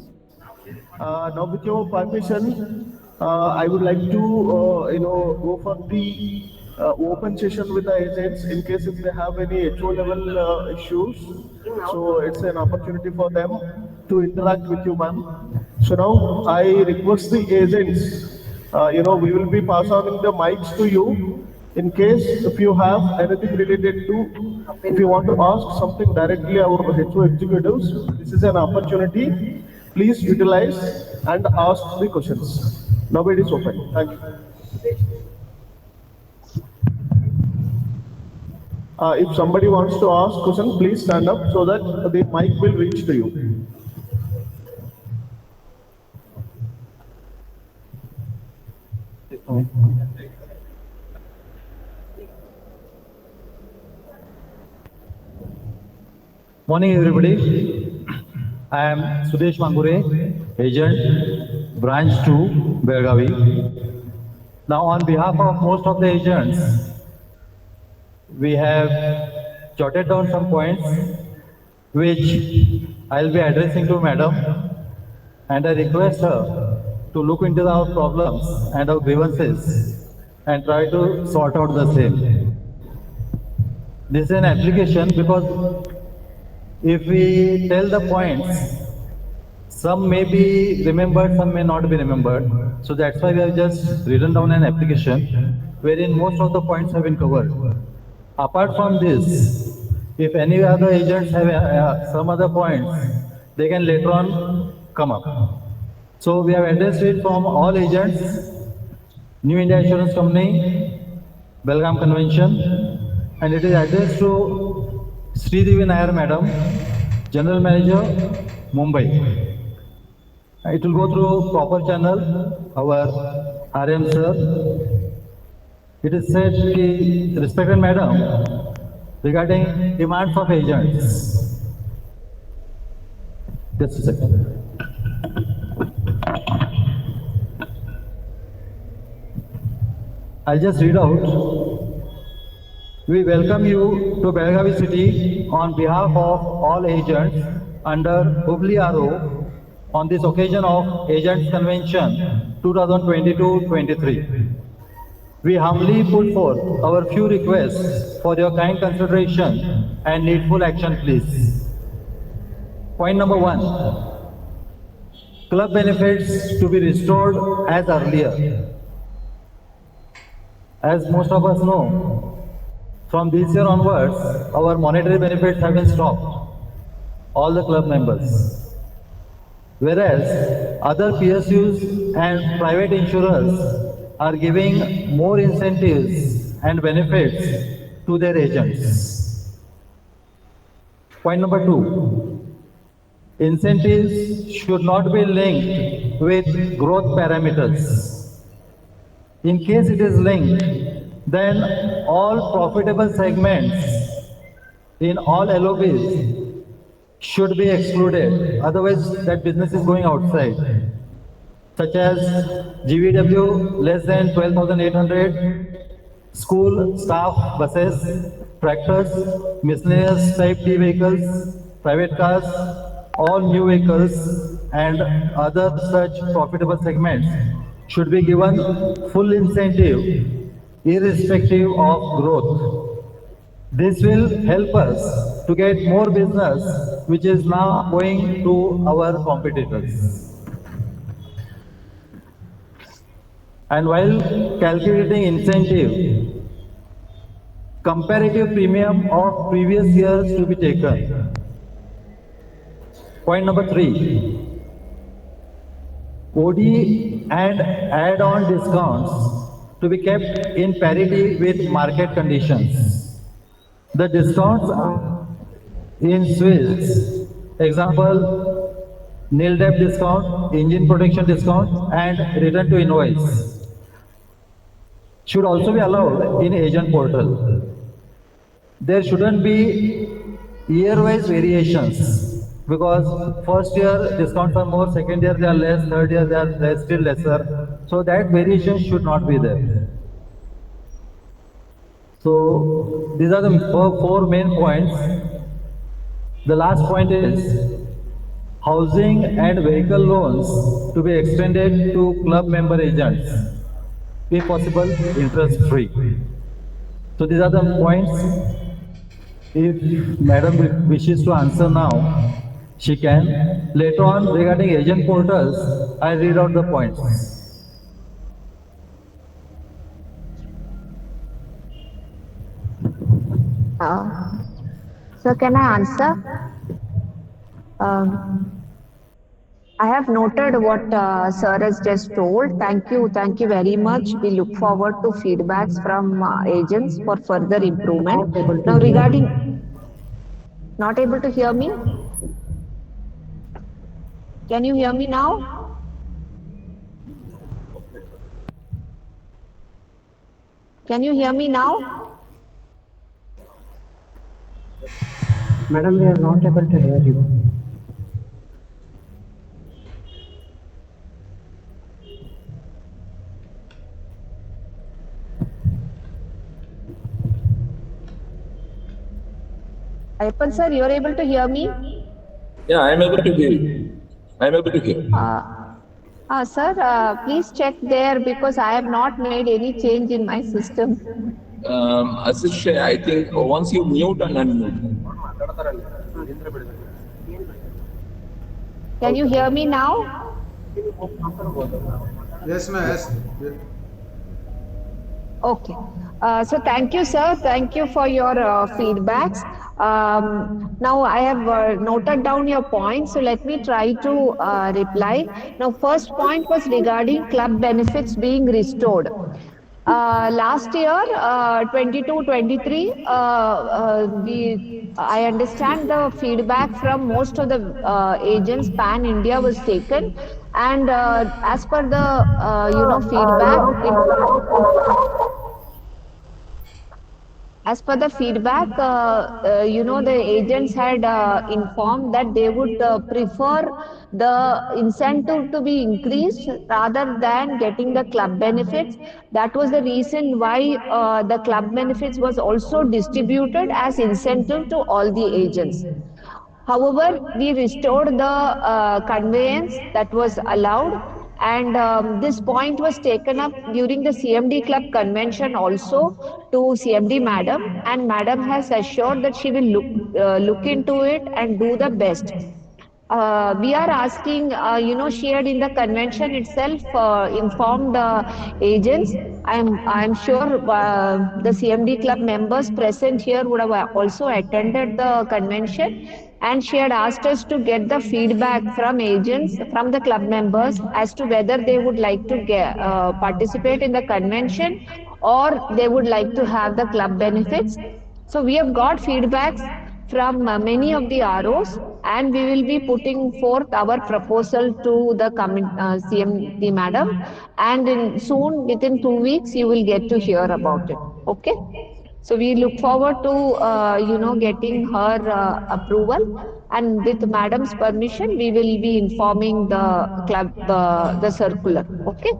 Now, with your permission, I would like to, go for the open session with the agents in case if they have any HO level issues. So it's an opportunity for them to interact with you, ma'am. So now I request the agents, we will be passing the mics to you. In case if you have anything related to, if you want to ask something directly our HO executives, this is an opportunity. Please utilize and ask the questions. Now it is open. Thank you. If somebody wants to ask question, please stand up so that the mic will reach to you. Morning, everybody. I am Sudesh Mangure, agent, branch 2, Belagavi. Now, on behalf of most of the agents, we have jotted down some points which I'll be addressing to Madam, and I request her to look into our problems and our grievances and try to sort out the same. This is an application because if we tell the points, some may be remembered, some may not be remembered. So that's why we have just written down an application wherein most of the points have been covered. Apart from this, if any other agents have some other points, they can later on come up. So we have addressed it from all agents, New India Insurance Company, Belgaum Convention, and it is addressed to Sridevi Nair Madam, General Manager, Mumbai. It will go through proper channel, our RM sir. It is said, respected Madam, regarding demands of agents. Just a second. I'll just read out. We welcome you to Belagavi city on behalf of all agents under HUBLI-RO on this occasion of Agents Convention 2022-23. We humbly put forth our few requests for your kind consideration and needful action, please. Point number one, club benefits to be restored as earlier. As most of us know, from this year onwards, our monetary benefits have been stopped, all the club members. Whereas other PSUs and private insurers are giving more incentives and benefits to their agents. Point number two, incentives should not be linked with growth parameters. In case it is linked, then all profitable segments in all LOBs should be excluded. Otherwise, that business is going outside, such as GVW less than 12,800, school staff buses, tractors, miscellaneous type T vehicles, private cars, all new vehicles and other such profitable segments should be given full incentive irrespective of growth. This will help us to get more business which is now going to our competitors. And while calculating incentive, comparative premium of previous years to be taken. Point number three, OD and add-on discounts to be kept in parity with market conditions. The discounts are in Swiss, example, nil debt discount, engine protection discount, and return to invoice should also be allowed in agent portal. There shouldn't be year-wise variations because first year discounts are more, second year they are less, third year they are still lesser. So that variation should not be there. So these are the four main points. The last point is housing and vehicle loans to be extended to club member agents, if possible, interest free. So these are the points. If Madam wishes to answer now, she can. Later on, regarding agent portals, I read out the points. So can I answer? I have noted what sir has just told. Thank you very much. We look forward to feedbacks from agents for further improvement. Not able to Now hear. regarding, not able to hear me? Can you hear me now? Can you hear me now? Madam, we are not able to hear you. Ayappan sir, you are able to hear me? Yeah, I am able to hear you. I am able to hear. Sir, please check there because I have not made any change in my system. Ashish, I think once you mute and unmute. Can you hear me now? Yes, ma'am. Yes. Okay. So thank you, sir. Thank you for your feedbacks. Now I have noted down your points. So let me try to reply. Now, first point was regarding club benefits being restored. Last year, 22-23, I understand the feedback from most of the agents pan India was taken, and as per the feedback, as per the feedback, the agents had informed that they would prefer the incentive to be increased rather than getting the club benefits. That was the reason why the club benefits was also distributed as incentive to all the agents. However, we restored the conveyance that was allowed, and this point was taken up during the CMD Club convention also to CMD Madam, and Madam has assured that she will look into it and do the best. We are asking, she had in the convention itself informed agents. I'm sure the CMD club members present here would have also attended the convention, and she had asked us to get the feedback from agents, from the club members, as to whether they would like to participate in the convention or they would like to have the club benefits. So we have got feedbacks from many of the ROs, and we will be putting forth our proposal to the CMD madam, and soon within 2 weeks you will get to hear about it. Okay. So we look forward to getting her approval, and with madam's permission we will be informing the club the circular. Okay,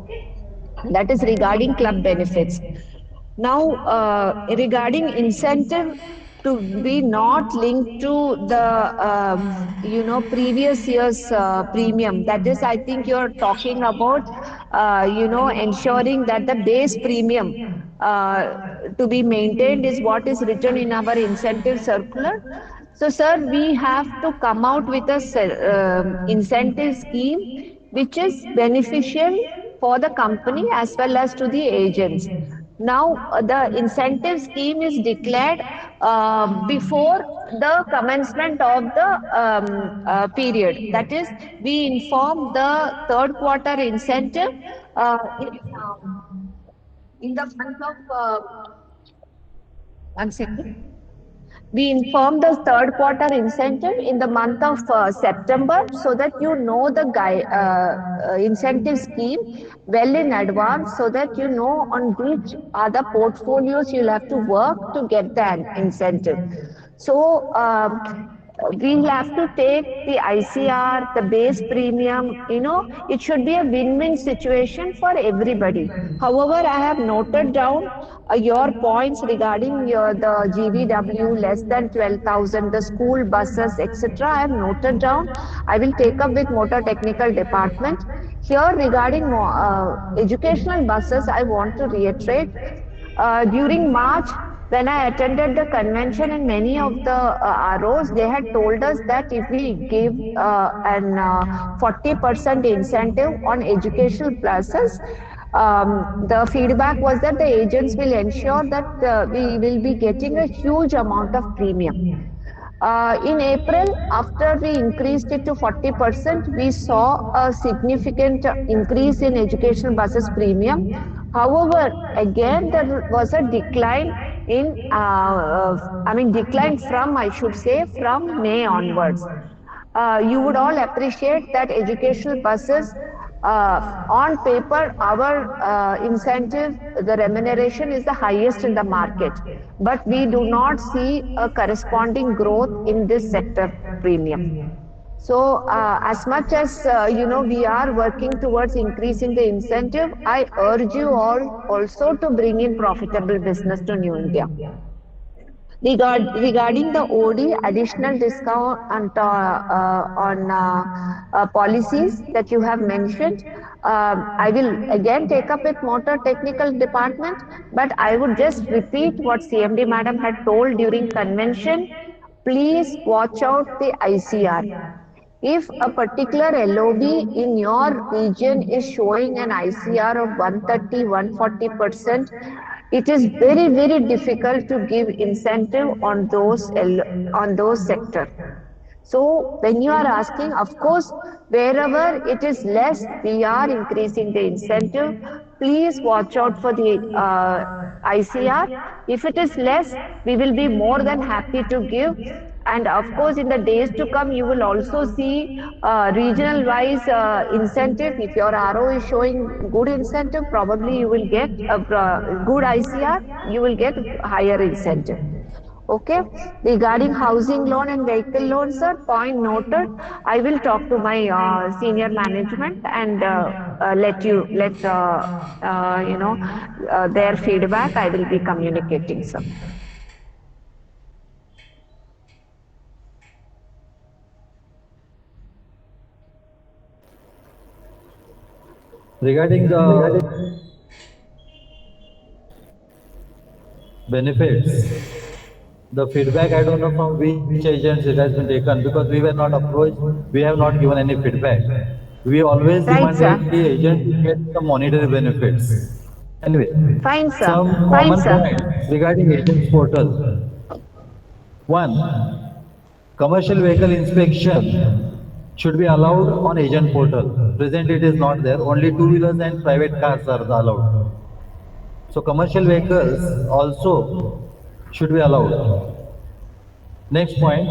that is regarding club benefits. Now, regarding incentive to be not linked to the previous year's premium, that is, I think you're talking about ensuring that the base premium uh, to be maintained is what is written in our incentive circular. So, sir, we have to come out with a incentive scheme which is beneficial for the company as well as to the agents. Now, the incentive scheme is declared before the commencement of the period. That is, we inform the third quarter incentive in the month of, 1 second. We inform the third quarter incentive in the month of September, so that you know the incentive scheme well in advance, so that you know on which other portfolios you'll have to work to get the incentive. So we'll have to take the ICR, the base premium, it should be a win-win situation for everybody. However, I have noted down your points regarding the GVW less than 12,000, the school buses, etc. I have noted down. I will take up with motor technical department. Here regarding educational buses, I want to reiterate during March, when I attended the convention and many of the ROs, they had told us that if we give an 40% incentive on educational classes, the feedback was that the agents will ensure that we will be getting a huge amount of premium. In April, after we increased it to 40%, we saw a significant increase in educational buses premium. However, again, there was a decline decline from, I should say, from May onwards. You would all appreciate that educational buses, on paper, our incentive, the remuneration is the highest in the market, but we do not see a corresponding growth in this sector premium. So, as much as we are working towards increasing the incentive, I urge you all also to bring in profitable business to New India. Regarding the OD, additional discount on policies that you have mentioned, I will again take up with motor technical department, but I would just repeat what CMD madam had told during convention. Please watch out the ICR. If a particular LOB in your region is showing an ICR of 130, 140%, it is very, very difficult to give incentive on those sector. So when you are asking, of course, wherever it is less, we are increasing the incentive. Please watch out for the ICR. If it is less, we will be more than happy to give. And of course, in the days to come, you will also see regional wise incentive. If your RO is showing good incentive, probably you will get a good ICR, you will get higher incentive. Okay. Regarding housing loan and vehicle loan, sir, point noted. I will talk to my senior management and let their feedback. I will be communicating, sir. regarding the benefits, the feedback, I don't know from which agents it has been taken because we were not approached, we have not given any feedback. We always Right, sir. demanded the agent to get some monetary benefits. Anyway, Fine, sir. some Fine, common sir. points regarding agents portal. One, commercial vehicle inspection should be allowed on agent portal. Presently it is not there, only two-wheelers and private cars are allowed. So commercial vehicles also should be allowed. Next point,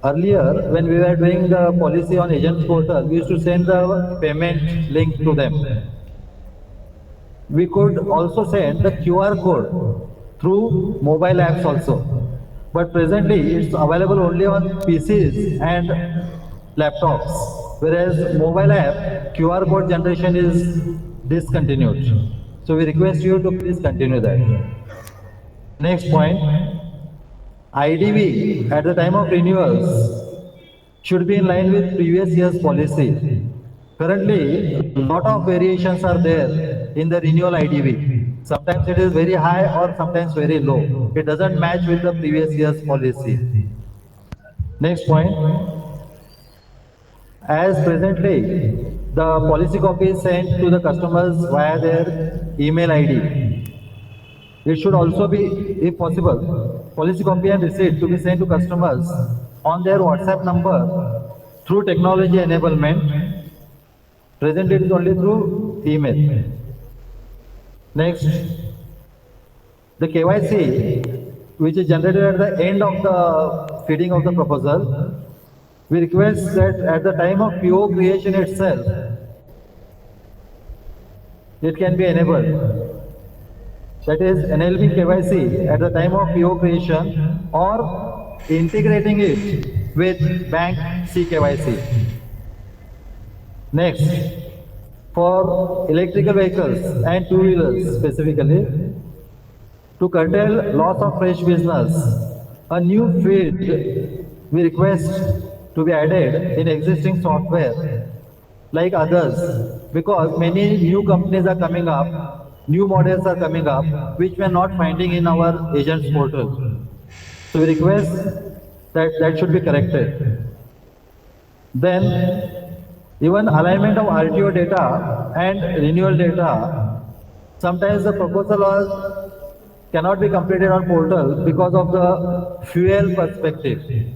earlier when we were doing the policy on agents portal, we used to send the payment link to them. We could also send the QR code through mobile apps also. But presently it's available only on PCs and laptops, whereas mobile app QR code generation is discontinued. So we request you to please continue that. Next point, IDV at the time of renewals should be in line with previous year's policy. Currently, a lot of variations are there in the renewal IDV. Sometimes it is very high or sometimes very low. It doesn't match with the previous year's policy. Next point, as presently, the policy copy is sent to the customers via their email ID. It should also be, if possible, policy copy and receipt to be sent to customers on their WhatsApp number through technology enablement. Presently it is only through email. Next, the KYC, which is generated at the end of the feeding of the proposal, we request that at the time of PO creation itself, it can be enabled. That is NLB KYC at the time of PO creation or integrating it with bank CKYC. Next, for electrical vehicles and two-wheelers specifically, to curtail loss of fresh business, a new field we request to be added in existing software like others, because many new companies are coming up, new models are coming up, which we are not finding in our agents portal. So we request that that should be corrected. Then, even alignment of RTO data and renewal data, sometimes the proposal cannot be completed on portal because of the fuel perspective.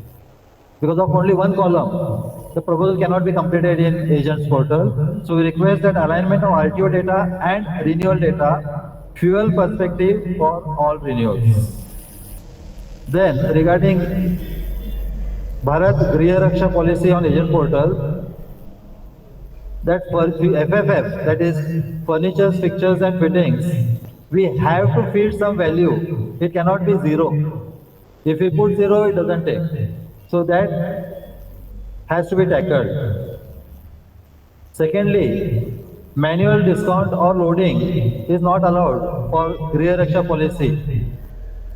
Because of only one column, the proposal cannot be completed in agents portal. So we request that alignment of RTO data and renewal data, fuel perspective for all renewals. Then regarding Bharat Griha Raksha policy on agent portal, that for FFF, that is furniture, fixtures and fittings, we have to feed some value. It cannot be zero. If we put zero, it doesn't take. So that has to be tackled. Secondly, manual discount or loading is not allowed for Griha Raksha policy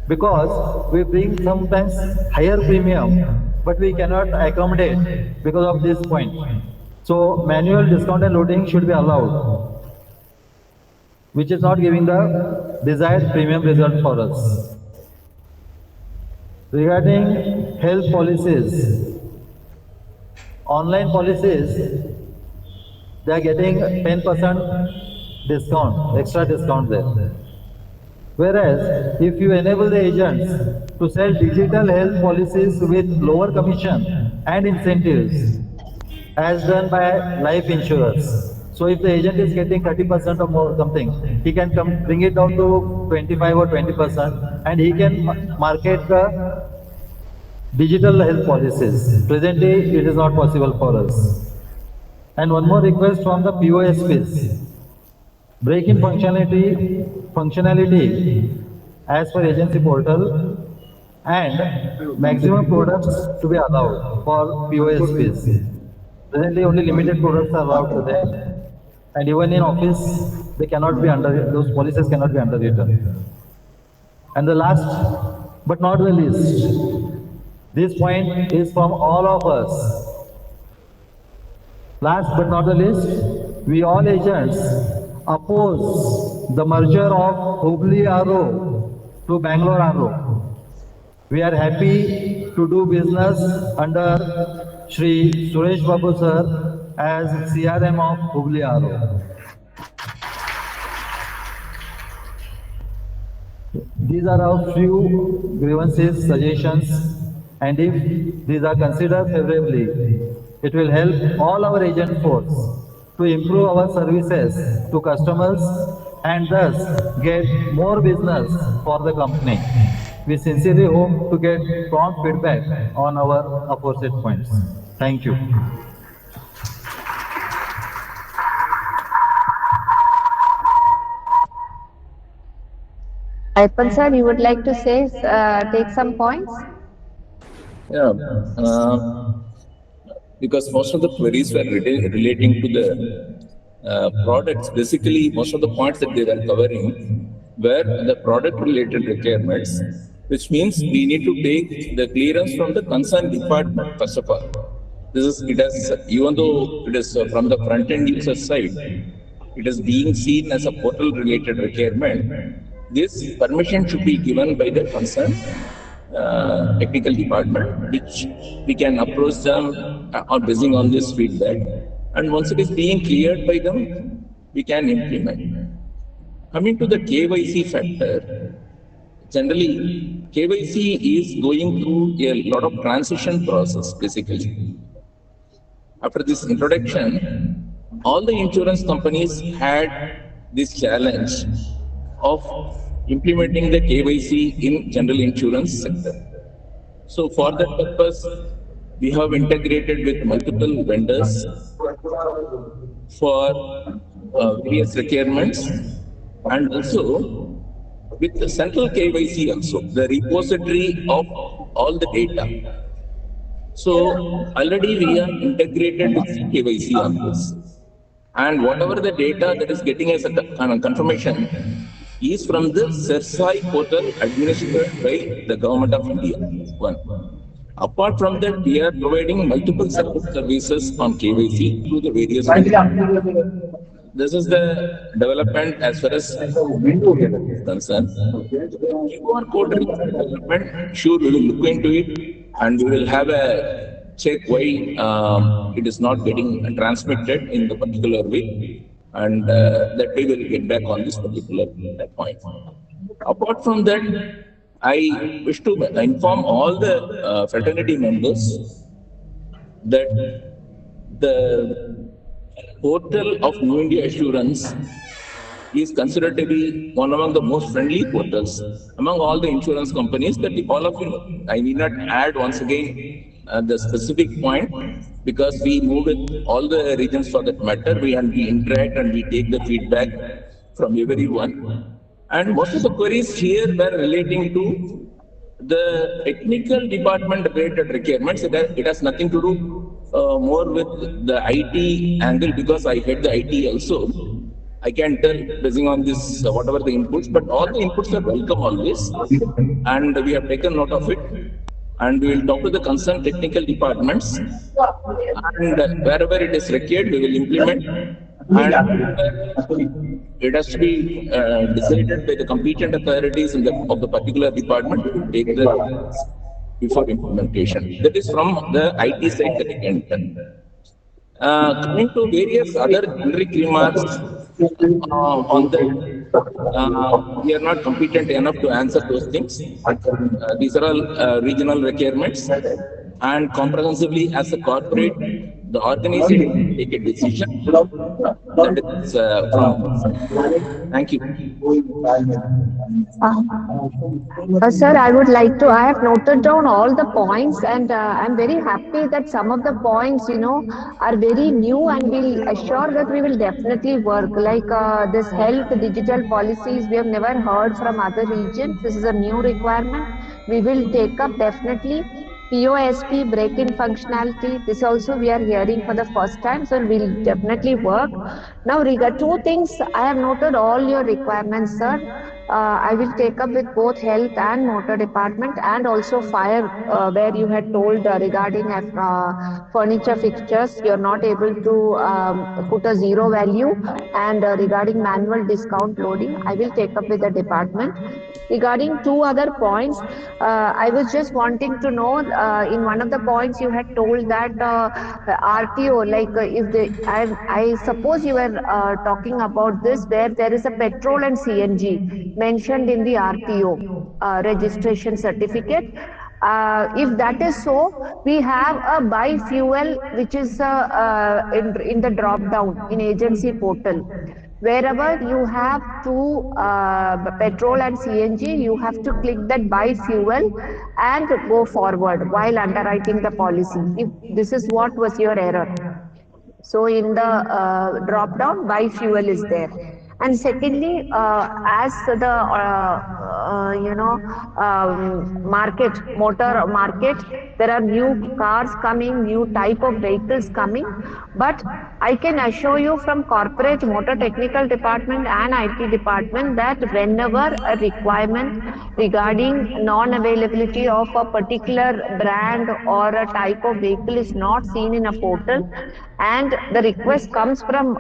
because we bring sometimes higher premium, but we cannot accommodate because of this point. So manual discount and loading should be allowed, which is not giving the desired premium result for us. Regarding health policies, online policies, they are getting 10% discount, extra discount there. Whereas, if you enable the agents to sell digital health policies with lower commission and incentives, as done by life insurers. So if the agent is getting 30% or more something, he can bring it down to 25 or 20% and he can market the digital health policies. Presently, it is not possible for us. And one more request from the POSPs. Break-in functionality as per agency portal and maximum products to be allowed for POSPs. Presently, only limited products are allowed to them. And even in office, they cannot be those policies cannot be underwritten. And the last but not the least, this point is from all of us. Last but not the least, we all agents oppose the merger of Hubli-RO to Bangalore-RO. We are happy to do business under Shri Suresh Babu sir as CRM of Hubli-RO. These are our few grievances, suggestions, and if these are considered favorably, it will help all our agent force to improve our services to customers and thus get more business for the company. We sincerely hope to get prompt feedback on our aforesaid points. Thank you. Ayyappan sir, you would like to say, take some points? Yeah, uh, because most of the queries were relating to the products. Basically, most of the points that they were covering were the product-related requirements, which means we need to take the clearance from the concerned department, first of all. It has, even though it is from the front-end user side, it is being seen as a portal-related requirement. This permission should be given by the concerned technical department, which we can approach them on basing on this feedback. And once it is being cleared by them, we can implement. Coming to the KYC factor, generally, KYC is going through a lot of transition process, basically. After this introduction, all the insurance companies had this challenge of implementing the KYC in general insurance sector. So for that purpose, we have integrated with multiple vendors for various requirements, and also with the central KYC also, the repository of all the data. So already we are integrated with CKYC on this. And whatever the data that is getting as a confirmation is from the CERSAI portal administered by the Government of India. One. Apart from that, we are providing multiple support services on KYC through the various vendors. This is the development as far as is concerned. QR code development, sure, we will look into it and we will have a check why it is not getting transmitted in the particular way, and that we will get back on this particular point. Apart from that, I wish to inform all the fraternity members that the portal of New India Assurance is considered to be one among the most friendly portals among all the insurance companies that all of you know. I need not add once again the specific point, because we move with all the regions for that matter. We interact and we take the feedback from everyone. And most of the queries here were relating to the technical department related requirements. It has nothing to do more with the IT angle, because I head the IT also. I can tell basing on this whatever the inputs, but all the inputs are welcome always, and we have taken note of it, and we will talk to the concerned technical departments, and wherever it is required, we will implement, and it has to be decided by the competent authorities of the particular department. We will take the before implementation. That is from the IT side that I can tell. Coming to various other generic remarks on that, we are not competent enough to answer those things. These are all regional requirements, and comprehensively as a corporate, the organization take a decision. That is from our side. Thank you. Sir, I would like to, I have noted down all the points, and I'm very happy that some of the points, are very new, and we'll assure that we will definitely work. Like this health digital policies, we have never heard from other regions. This is a new requirement. We will take up definitely. POSP break-in functionality. This also we are hearing for the first time, so we'll definitely work. Now, regard two things. I have noted all your requirements, sir. I will take up with both health and motor department and also fire, where you had told regarding furniture fixtures, you're not able to put a zero value. And regarding manual discount loading, I will take up with the department. Regarding two other points, I was just wanting to know, in one of the points you had told that RTO, like if the I suppose you were talking about this where there is a petrol and CNG mentioned in the RTO registration certificate. If that is so, we have a buy fuel which is in the drop down in agency portal. Wherever you have two petrol and CNG, you have to click that buy fuel and go forward while underwriting the policy. If this is what was your error. So in the drop down, buy fuel is there. And secondly, as the motor market, there are new cars coming, new type of vehicles coming. But I can assure you from corporate motor technical department and IT department that whenever a requirement regarding non-availability of a particular brand or a type of vehicle is not seen in a portal, and the request comes from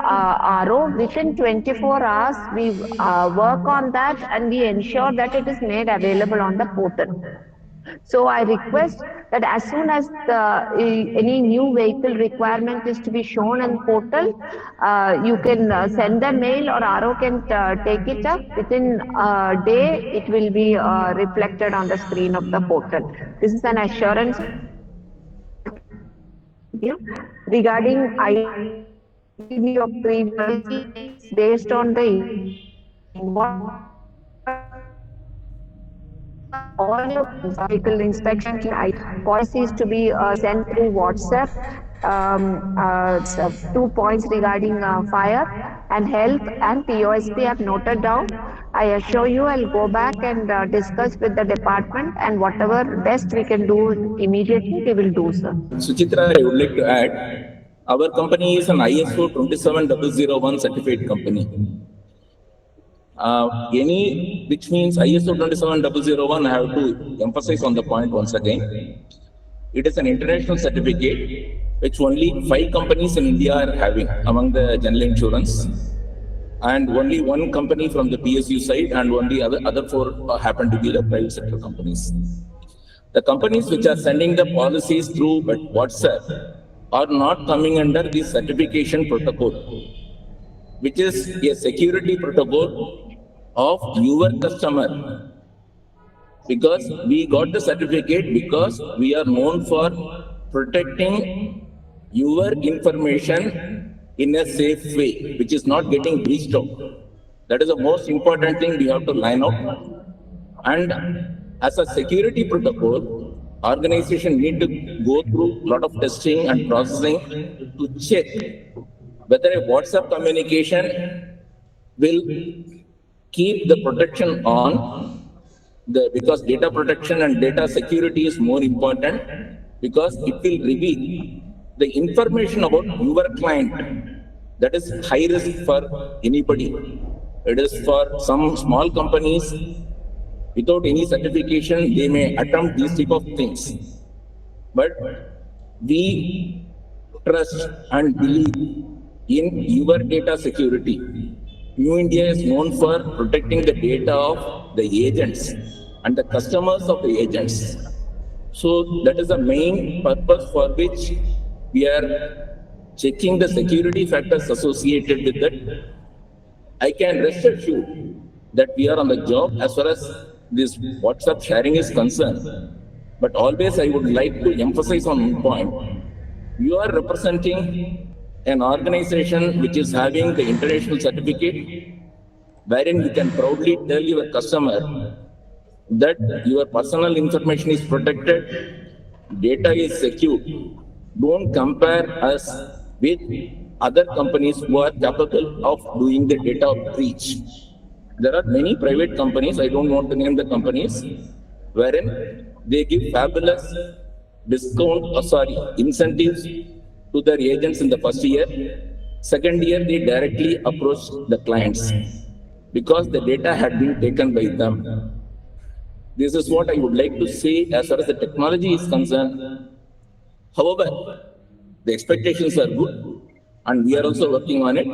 RO, within 24 hours, we work on that and we ensure that it is made available on the portal. So I request that as soon as any new vehicle requirement is to be shown on portal, you can send a mail or RO can take it up. Within a day, it will be reflected on the screen of the portal. This is an assurance I would like to give. Regarding ITV of previous policy, it's based on the invoice all your vehicle inspection claims, policies to be sent through WhatsApp. Two points regarding fire and health and POSP I've noted down. I assure you I'll go back and discuss with the department, and whatever best we can do immediately, we will do, sir. Suchitra, I would like to add, our company is an ISO 27001 certified company. Which means ISO 27001, I have to emphasize on the point once again. It is an international certificate which only 5 companies in India are having among the general insurance, and only 1 company from the PSU side, and only other 4 happen to be the private sector companies. The companies which are sending the policies through WhatsApp are not coming under the certification protocol, which is a security protocol of your customer. Because we got the certificate because we are known for protecting your information in a safe way, which is not getting breached out. That is the most important thing we have to line out. And as a security protocol, organization need to go through a lot of testing and processing to check whether a WhatsApp communication will keep the protection on, because data protection and data security is more important, because it will reveal the information about your client. That is high risk for anybody. It is for some small companies, without any certification, they may attempt these type of things. But we trust and believe in your data security. New India is known for protecting the data of the agents and the customers of the agents. So that is the main purpose for which we are checking the security factors associated with that. I can rest assured that we are on the job as far as this WhatsApp sharing is concerned. But always I would like to emphasize on one point. You are representing an organization which is having the international certificate, wherein you can proudly tell your customer that your personal information is protected, data is secure. Don't compare us with other companies who are capable of doing the data breach. There are many private companies, I don't want to name the companies, wherein they give fabulous incentives to their agents in the first year. Second year, they directly approach the clients because the data had been taken by them. This is what I would like to say as far as the technology is concerned. However, the expectations are good and we are also working on it.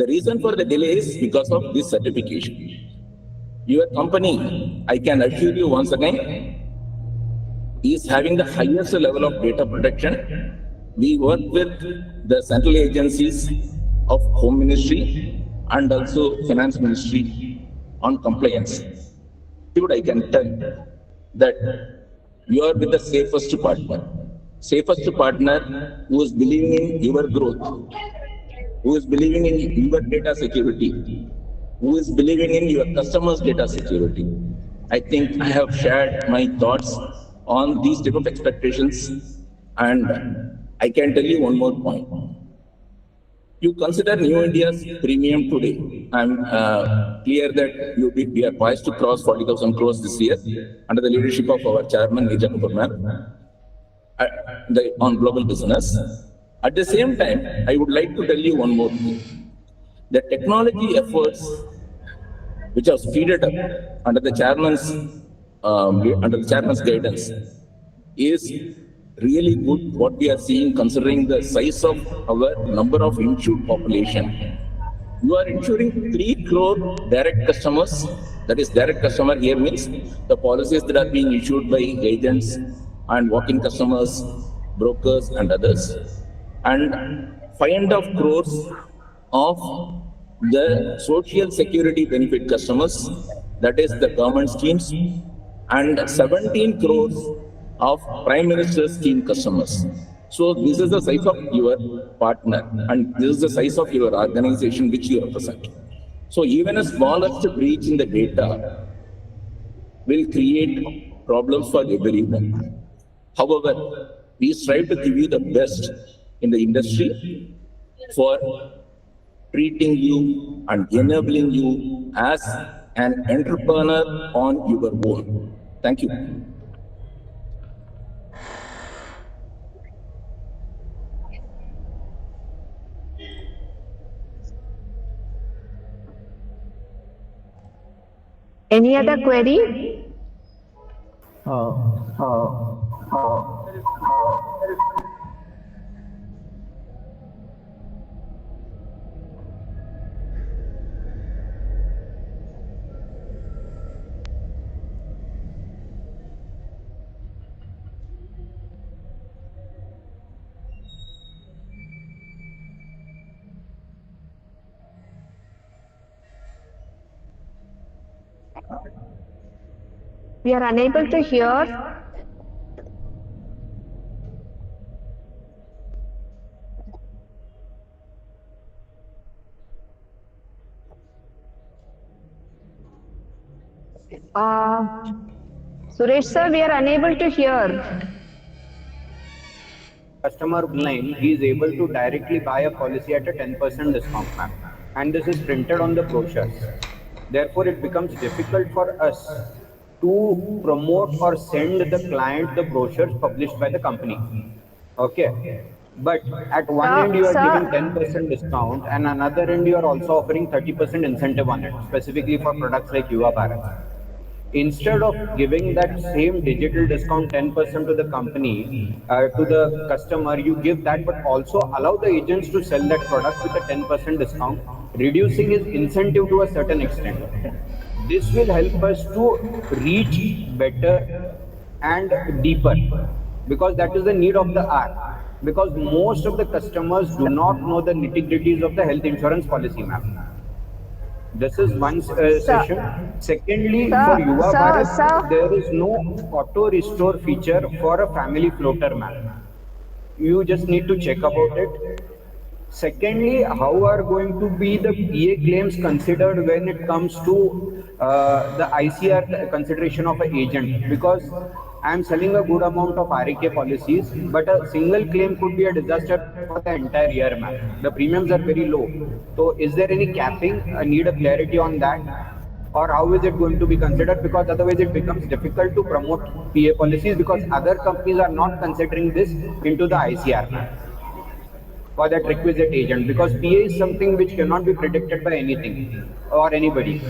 The reason for the delay is because of this certification. Your company, I can assure you once again, is having the highest level of data protection. We work with the central agencies of Home Ministry and also Finance Ministry on compliance. I can tell that you are with the safest partner. Safest partner who is believing in your growth, who is believing in your data security, who is believing in your customers' data security. I think I have shared my thoughts on these type of expectations, and I can tell you one more point. You consider New India's premium today. I'm clear that we are poised to cross 40,000 crores this year under the leadership of our chairman, Nija Kapoor, on global business. At the same time, I would like to tell you one more thing. The technology efforts which are speeded up under the chairman's guidance is really good. What we are seeing, considering the size of our number of insured population, you are insuring 3 crore direct customers. That is, direct customer here means the policies that are being issued by agents and walk-in customers, brokers, and others, and 5.5 crores of the social security benefit customers, that is the government schemes, and 17 crores of Prime Minister's scheme customers. So this is the size of your partner, and this is the size of your organization which you represent. So even a smallest breach in the data will create problems for everyone. However, we strive to give you the best in the industry for treating you and enabling you as an entrepreneur on your own. Thank you. Any other query? We are unable to hear. Suresh sir, we are unable to hear. Customer online, he is able to directly buy a policy at a 10% discount, ma'am. And this is printed on the brochures. Therefore, it becomes difficult for us to promote or send the client the brochures published by the company. Okay. But at one end, you are giving 10% discount, and another end, you are also offering 30% incentive on it, specifically for products like Yuva Bharat. Instead of giving that same digital discount 10% to the company, to the customer, you give that, but also allow the agents to sell that product with a 10% discount, reducing his incentive to a certain extent. This will help us to reach better and deeper, because that is the need of the hour. Because most of the customers do not know the nitty-gritties of the health insurance policy, ma'am. This is one session. Secondly, for Yuva Bharat, there is no auto restore feature for a family floater, ma'am. You just need to check about it. Secondly, how are going to be the PA claims considered when it comes to the ICR consideration of an agent? Because I am selling a good amount of RAK policies, but a single claim could be a disaster for the entire year, ma'am. The premiums are very low. So is there any capping? I need a clarity on that. Or how is it going to be considered? Because otherwise it becomes difficult to promote PA policies, because other companies are not considering this into the ICR. for that requisite agent, because PA is something which cannot be predicted by anything or anybody.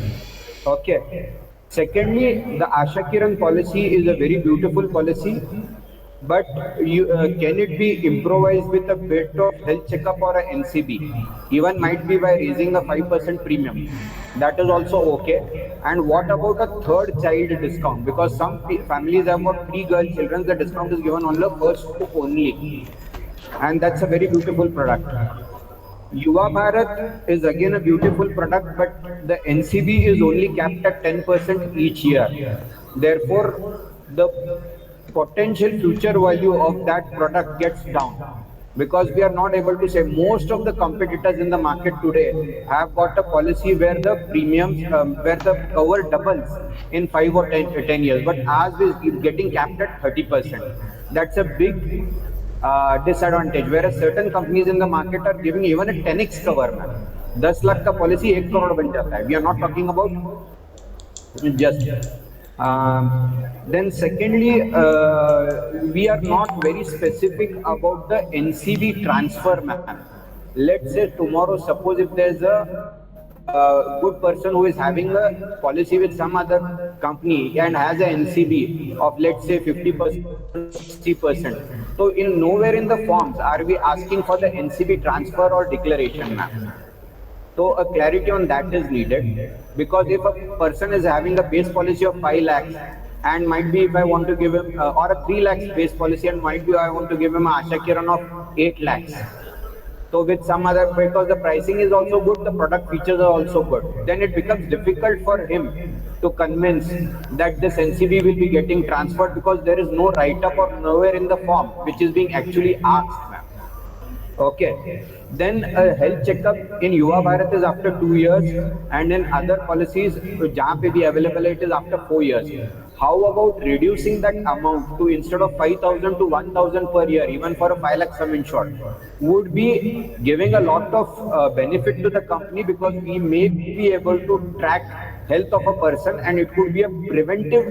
Okay. Secondly, the Asha Kiran policy is a very beautiful policy, but can it be improvised with a bit of health checkup or a NCB? Even might be by raising a 5% premium. That is also okay. And what about a third child discount? Because some families have got 3 girl children, the discount is given on the first two only. And that's a very beautiful product. Yuva Bharat is again a beautiful product, but the NCB is only capped at 10% each year. Therefore, the potential future value of that product gets down, because we are not able to say. Most of the competitors in the market today have got a policy where the premiums, where the cover doubles in 5 or 10 years, but ours is getting capped at 30%. That's a big disadvantage, whereas certain companies in the market are giving even a 10x cover, man. 10 lakh ka policy 1 crore ban jata hai. We are not talking about just. Then secondly, we are not very specific about the NCB transfer, man. Let's say tomorrow, suppose if there's a good person who is having a policy with some other company and has an NCB of, let's say, 50%, 60%. So in nowhere in the forms are we asking for the NCB transfer or declaration, ma'am. So a clarity on that is needed, because if a person is having a base policy of 5 lakhs and might be if I want to give him or a 3 lakhs base policy, and might be I want to give him a Asha Kiran of 8 lakhs. So with some other, because the pricing is also good, the product features are also good, then it becomes difficult for him to convince that this NCB will be getting transferred, because there is no write-up or nowhere in the form which is being actually asked, ma'am. Okay. Then a health checkup in Yuva Bharat is after 2 years, and in other policies, jahan pe bhi available, it is after 4 years. How about reducing that amount to, instead of 5,000 to 1,000 per year, even for a 5 lakh sum insured, would be giving a lot of benefit to the company, because we may be able to track health of a person, and it could be a preventive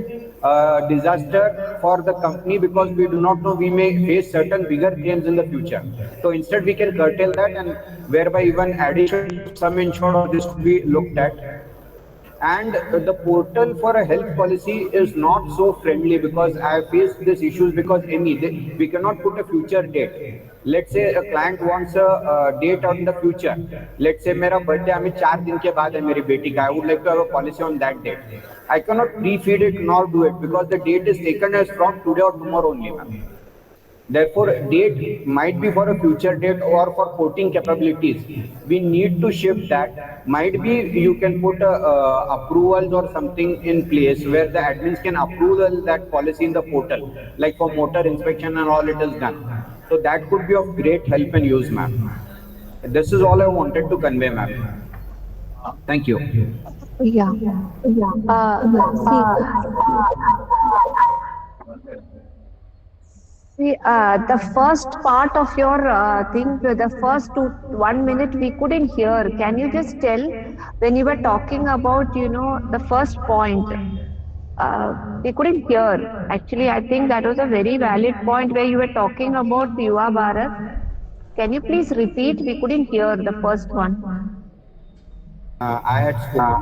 disaster for the company, because we do not know, we may face certain bigger claims in the future. So instead we can curtail that, and whereby even addition some insured or this could be looked at. And the portal for a health policy is not so friendly, because I have faced these issues, because we cannot put a future date. Let's say a client wants a date on the future. Let's say मेरा birthday हमें 4 दिन के बाद है मेरी बेटी का. I would like to have a policy on that date. I cannot pre-feed it nor do it, because the date is taken as from today or tomorrow only, ma'am. Therefore, date might be for a future date or for porting capabilities. We need to shift that. Might be you can put approvals or something in place where the admins can approve that policy in the portal, like for motor inspection and all, it is done. So that could be of great help and use, ma'am. This is all I wanted to convey, ma'am. Thank you. Yeah. See, the first part of your thing, the first 1 minute we couldn't hear. Can you just tell when you were talking about, the first point? We couldn't hear. Actually, I think that was a very valid point where you were talking about the Yuva Bharat. Can you please repeat? We couldn't hear the first one. I had spoken.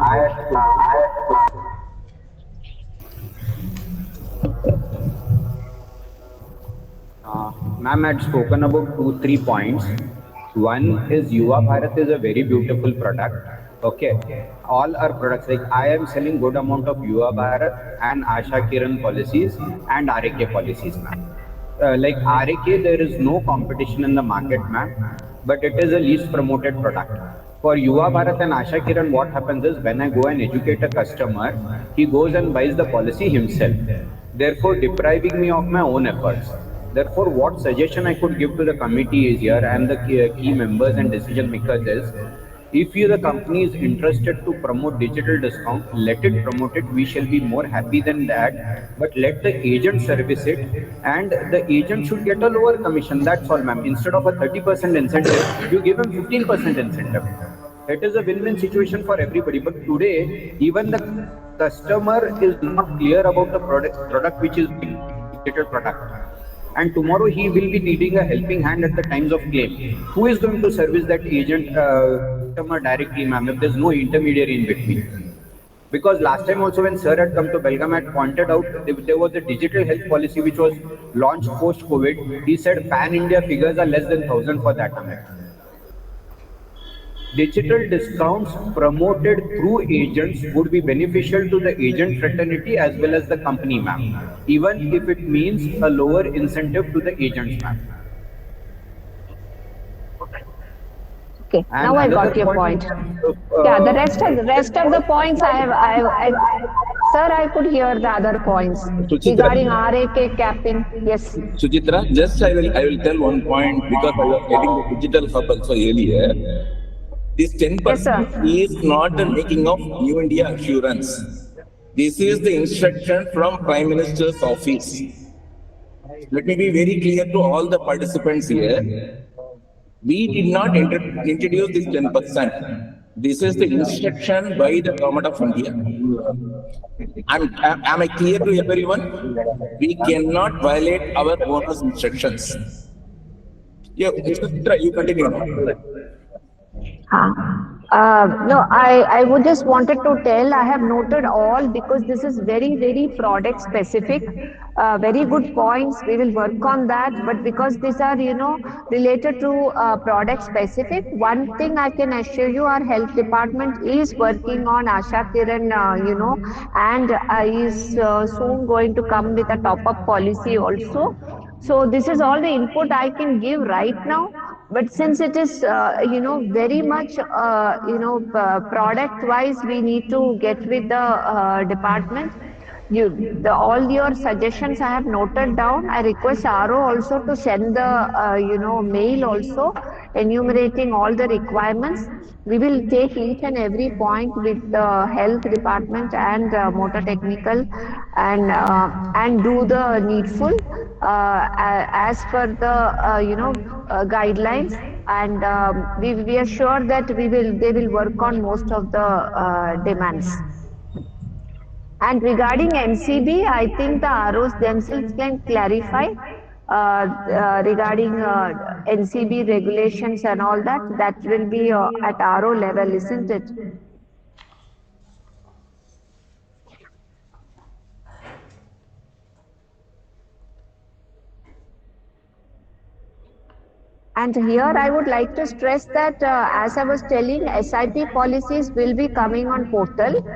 Ma'am had spoken about 2-3 points. One is Yuva Bharat is a very beautiful product. Okay, all our products, like I am selling good amount of Yuva Bharat and Asha Kiran policies and RAK policies, ma'am. Like RAK, there is no competition in the market, ma'am, but it is a least promoted product. For Yuva Bharat and Asha Kiran, what happens is, when I go and educate a customer, he goes and buys the policy himself, therefore depriving me of my own efforts. Therefore, what suggestion I could give to the committee is here, and the key members and decision makers is, if you, the company, is interested to promote digital discount, let it promote it. We shall be more happy than that. But let the agent service it, and the agent should get a lower commission. That's all, ma'am. Instead of a 30% incentive, you give him 15% incentive. It is a win-win situation for everybody. But today, even the customer is not clear about the product which is digital product. and tomorrow he will be needing a helping hand at the times of claim. Who is going to service that agent customer directly, ma'am, if there's no intermediary in between? Because last time also when sir had come to Belgaum, had pointed out there was a digital health policy which was launched post-COVID. He said pan-India figures are less than 1,000 for that, ma'am. Digital discounts promoted through agents would be beneficial to the agent fraternity as well as the company, ma'am, even if it means a lower incentive to the agents, ma'am. Okay, And now I another got your point. of, Yeah, the rest of the points sir, I could hear the other points Suchitra, regarding RAK capping. Yes, Suchitra, just I will tell one point because I was telling the digital hub also earlier. This yes, 10% sir. is not a making of New India assurance. This is the instruction from Prime Minister's office. Let me be very clear to all the participants here. We did not introduce this 10%. This is the instruction by the government of India. Am I clear to everyone? We cannot violate our owner's instructions. Yeah, Suchitra, you continue now. Huh. No, I would just wanted to tell, I have noted all because this is very, very product specific. Very good points. We will work on that. But because these are, related to product specific, one thing I can assure you, our health department is working on Asha Kiran, and is soon going to come with a top-up policy also. So this is all the input I can give right now. But since it is, very much, product wise, we need to get with the department. All your suggestions I have noted down. I request RO also to send the, mail also enumerating all the requirements. We will take each and every point with the health department and motor technical, and do the needful as per the, guidelines. And we are sure that they will work on most of the demands. And regarding NCB, I think the ROs themselves can clarify regarding NCB regulations and all that. That will be at RO level, isn't it? And here I would like to stress that, as I was telling, SIP policies will be coming on portal,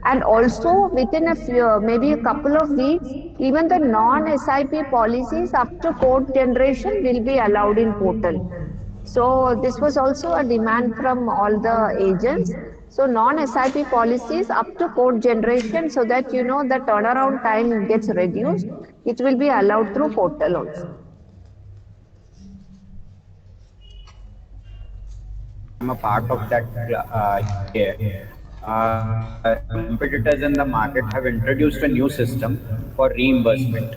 and also within a few, maybe a couple of weeks, even the non-SIP policies up to code generation will be allowed in portal. So this was also a demand from all the agents. So non-SIP policies up to code generation, so that the turnaround time gets reduced. It will be allowed through portal also. I'm a part of that here. Competitors in the market have introduced a new system for reimbursement.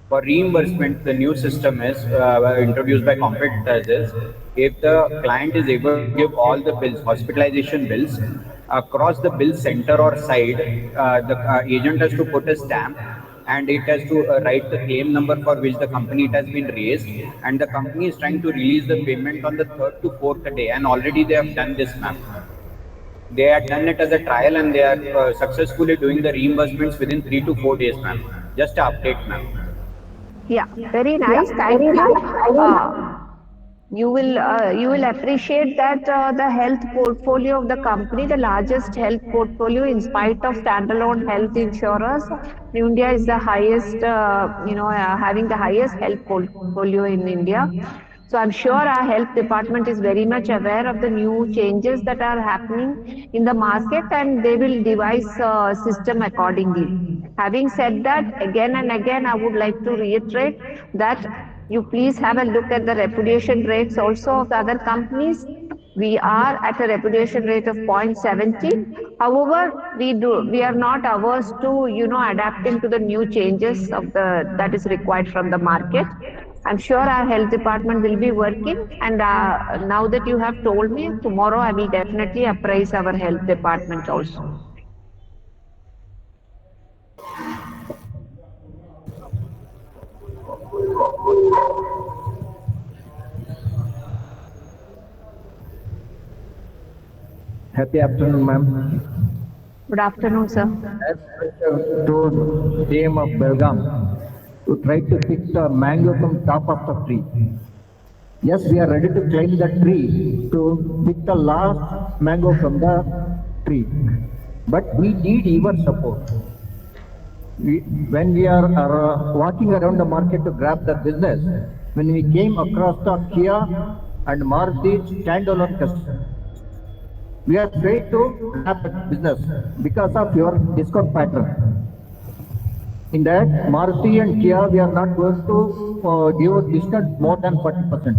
For reimbursement, the new system is introduced by competitors is if the client is able to give all the bills, hospitalization bills, across the bill center or side, the agent has to put a stamp and it has to write the claim number for which the company it has been raised, and the company is trying to release the payment on the third to fourth day, and already they have done this, ma'am. They had done it as a trial and they are successfully doing the reimbursements within 3 to 4 days, ma'am. Just an update, ma'am. Yeah, very nice. Thank you. You will appreciate that the health portfolio of the company, the largest health portfolio in spite of standalone health insurers, India is the highest, having the highest health portfolio in India. So I'm sure our health department is very much aware of the new changes that are happening in the market, and they will devise a system accordingly. Having said that, again and again, I would like to reiterate that you please have a look at the repudiation rates also of the other companies. We are at a repudiation rate of 0.17. However, we are not averse to, adapting to the new changes of that is required from the market. I'm sure our health department will be working, and now that you have told me, tomorrow I will definitely appraise our health department also. Happy afternoon, ma'am. Good afternoon, sir. As to aim of Belgaum to try to pick the mango from top of the tree. Yes, we are ready to climb the tree to pick the last mango from the tree. But we need your support. When we are walking around the market to grab the business, when we came across the Kia and Maruti standalone customers, we are afraid to grab the business because of your discount pattern. In that, Maruti and Kia, we are not going to give a discount more than 40%.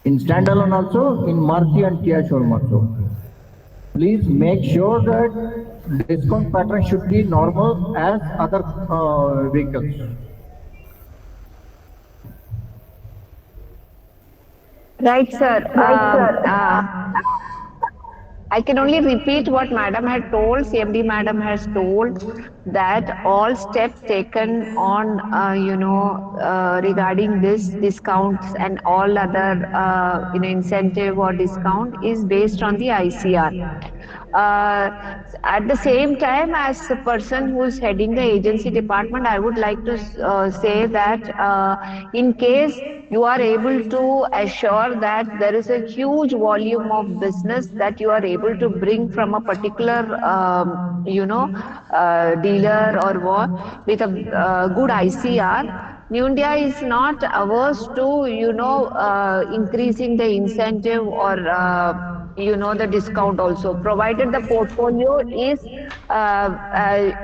In standalone also, in Maruti and Kia showroom also. Please make sure that discount pattern should be normal as other vehicles. Right, sir. I can only repeat what Madam had told. CMD Madam has told that all steps taken on, regarding this discounts and all other, incentive or discount is based on the ICR. Uh, at the same time, as a person who is heading the agency department, I would like to say that in case you are able to assure that there is a huge volume of business that you are able to bring from a particular, dealer or what with a good ICR. New India is not averse to, increasing the incentive or, the discount also, provided the portfolio is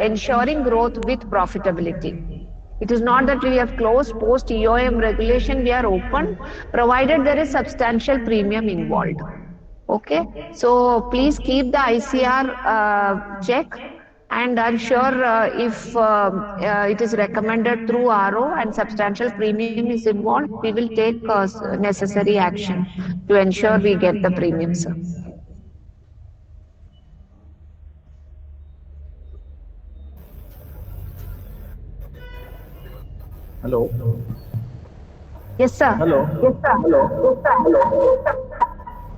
ensuring growth with profitability. It is not that we have closed post EOM regulation, we are open, provided there is substantial premium involved. Okay, so please keep the ICR check, and I'm sure if it is recommended through RO and substantial premium is involved, we will take necessary action to ensure we get the premium, sir. Hello. Yes, sir. Hello. Yes, sir. Hello.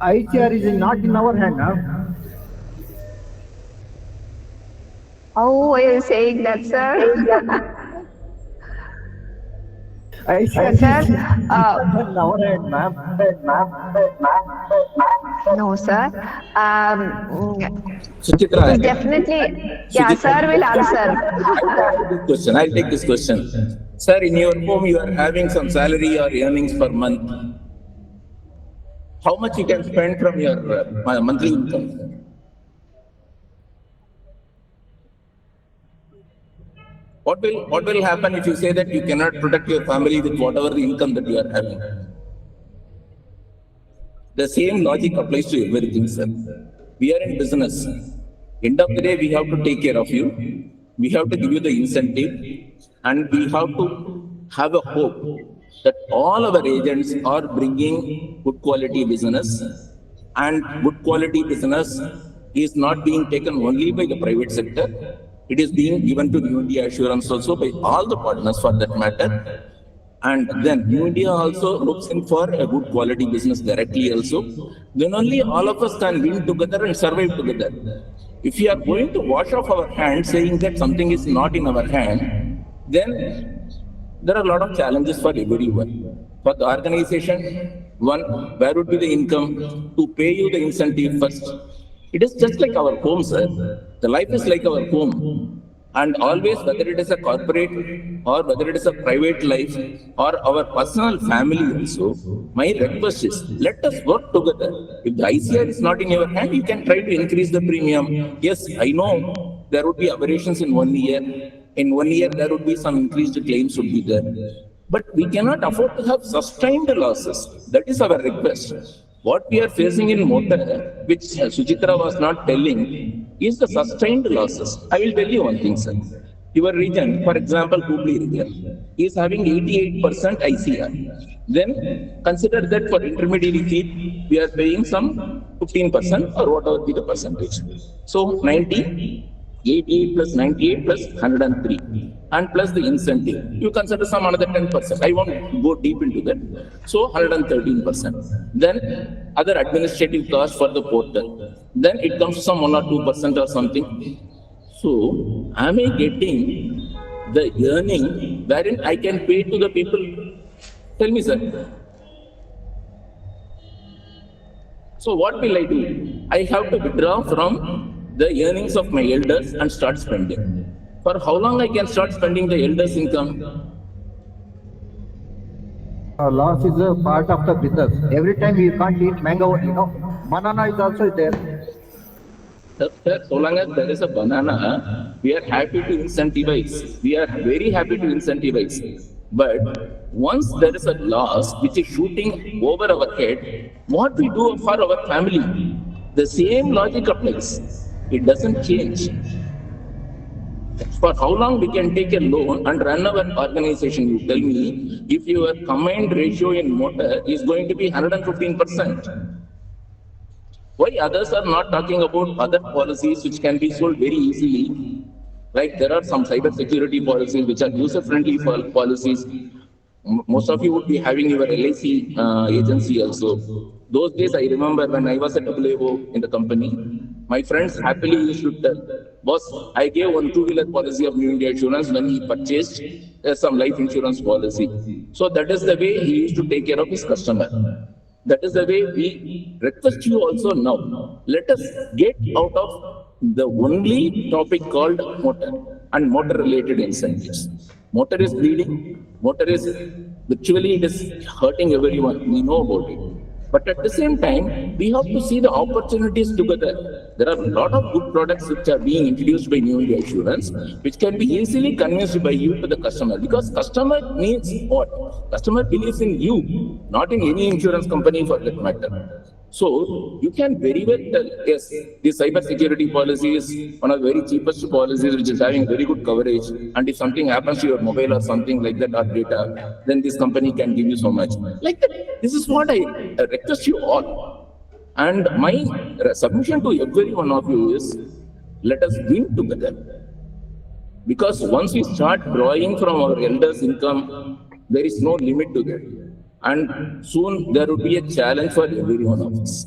ICR is not in our hand now. Oh, are you saying that, sir? ICR Sir, is not in our hand, ma'am. no, sir. Suchitra, It is definitely, yeah, sir will answer. I'll take this question. Sir, in your home, you are having some salary or earnings per month. How much you can spend from your monthly income? What will happen if you say that you cannot protect your family with whatever the income that you are having? The same logic applies to everything, sir. We are in business. End of the day, we have to take care of you. We have to give you the incentive, and we have to have a hope that all our agents are bringing good quality business, and good quality business is not being taken only by the private sector. It is being given to New India Assurance also by all the partners for that matter. And then New India also looks in for a good quality business directly also. Then only all of us can win together and survive together. If we are going to wash off our hands saying that something is not in our hand, then there are a lot of challenges for everyone. For the organization, one, where would be the income to pay you the incentive first? It is just like our home, sir. The life is like our home. And always, whether it is a corporate or whether it is a private life or our personal family also, my request is let us work together. If the ICR is not in your hand, you can try to increase the premium. Yes, I know there would be aberrations in 1 year. In 1 year, there would be some increased claims would be there. But we cannot afford to have sustained losses. That is our request. What we are facing in motor, which Suchitra was not telling, is the sustained losses. I will tell you one thing, sir. Your region, for example, Hubli region, is having 88% ICR. Then consider that for intermediary fee, we are paying some 15% or whatever be the percentage. So 90, 88 plus 98 plus 103. and plus the incentive. You consider some another 10%. I won't go deep into that. So 113%. Then other administrative costs for the portal. Then it comes to some 1 or 2% or something. So am I getting the earning wherein I can pay to the people? Tell me, sir. So what will I do? I have to withdraw from the earnings of my elders and start spending. For how long I can start spending the elders' income? Loss is a part of the business. Every time you can't eat mango, banana is also there. Sir, so long as there is a banana, we are happy to incentivize. We are very happy to incentivize. But once there is a loss which is shooting over our head, what we do for our family, the same logic applies. It doesn't change. For how long we can take a loan and run our organization? You tell me, if your combined ratio in motor is going to be 115%. Why others are not talking about other policies which can be sold very easily? Like there are some cyber security policies which are user-friendly policies. Most of you would be having your LIC agency also. Those days I remember when I was at HUBLI-RO in the company, my friends happily used to tell, boss, I gave one two-wheeler policy of New India Insurance when he purchased some life insurance policy. So that is the way he used to take care of his customer. That is the way we request you also now. Let us get out of the only topic called motor and motor related incentives. Motor is bleeding, motor is virtually it is hurting everyone. We know about it. But at the same time, we have to see the opportunities together. There are a lot of good products which are being introduced by New India Insurance, which can be easily convinced by you to the customer. Because customer needs what? Customer believes in you, not in any insurance company for that matter. So you can very well tell, yes, the cyber security policy is one of the very cheapest policies which is having very good coverage. And if something happens to your mobile or something like that or data, then this company can give you so much. Like that, this is what I request you all. And my submission to every one of you is, let us win together. Because once we start drawing from our elders' income, there is no limit to that. And soon there will be a challenge for every one of us.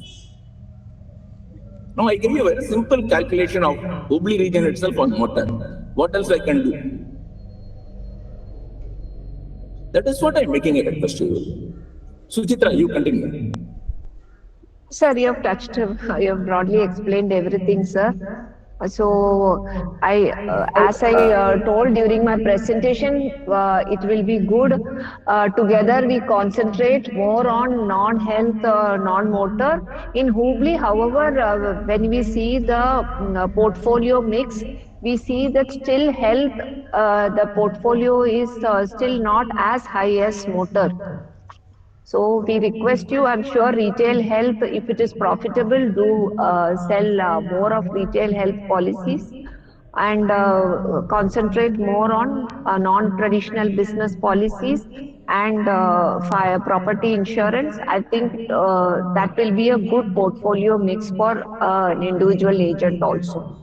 Now I give you a very simple calculation of Hubli region itself on motor. What else I can do? That is what I'm making a request to you. Suchitra, you continue. Sir, you have touched, you have broadly explained everything, sir. So, as I told during my presentation, it will be good. Together, we concentrate more on non-health, non-motor. In Hubli, however, when we see the portfolio mix, we see that still health, the portfolio is still not as high as motor. So we request you, I'm sure retail health, if it is profitable, do sell more of retail health policies and concentrate more on non-traditional business policies and fire property insurance. I think that will be a good portfolio mix for an individual agent also.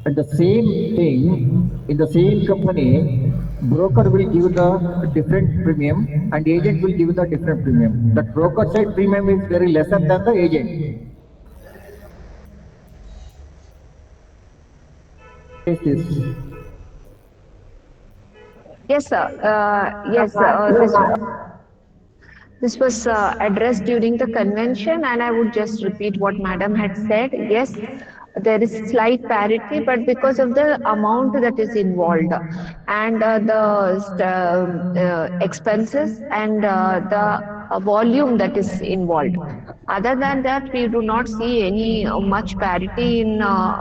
And the same thing, in the same company, broker will give the different premium and agent will give the different premium. The broker side premium is very lesser than the agent. Yes, sir. This was addressed during the convention, and I would just repeat what Madam had said. Yes, there is slight parity, but because of the amount that is involved and the expenses and the volume that is involved. Other than that, we do not see any much parity in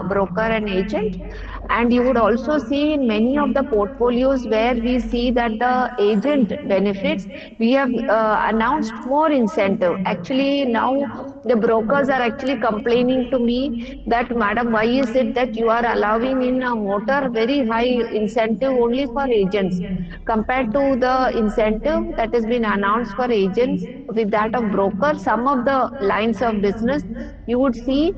broker and agent. And you would also see in many of the portfolios where we see that the agent benefits, we have announced more incentive. Actually, now the brokers are actually complaining to me that, Madam, why is it that you are allowing in a motor very high incentive only for agents compared to the incentive that has been announced for agents with that of brokers? Some of the lines of business you would see,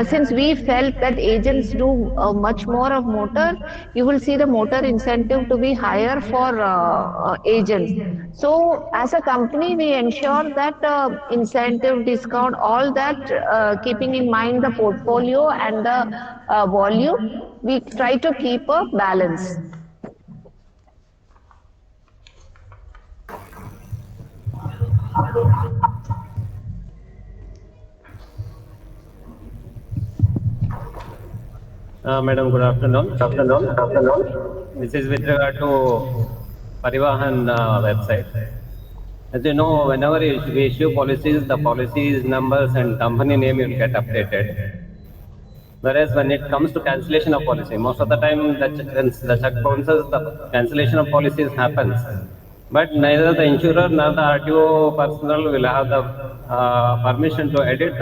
since we felt that agents do much more of motor, you will see the motor incentive to be higher for agents. So as a company, we ensure that incentive, discount, all that, keeping in mind the portfolio and the volume, we try to keep a balance. Madam, good afternoon. This is with regard to Parivahan website. As you know, whenever we issue policies, the policies, numbers, and company name will get updated. Whereas when it comes to cancellation of policy, most of the time the check bounces, the cancellation of policies happens. But neither the insurer nor the RTO personnel will have the permission to edit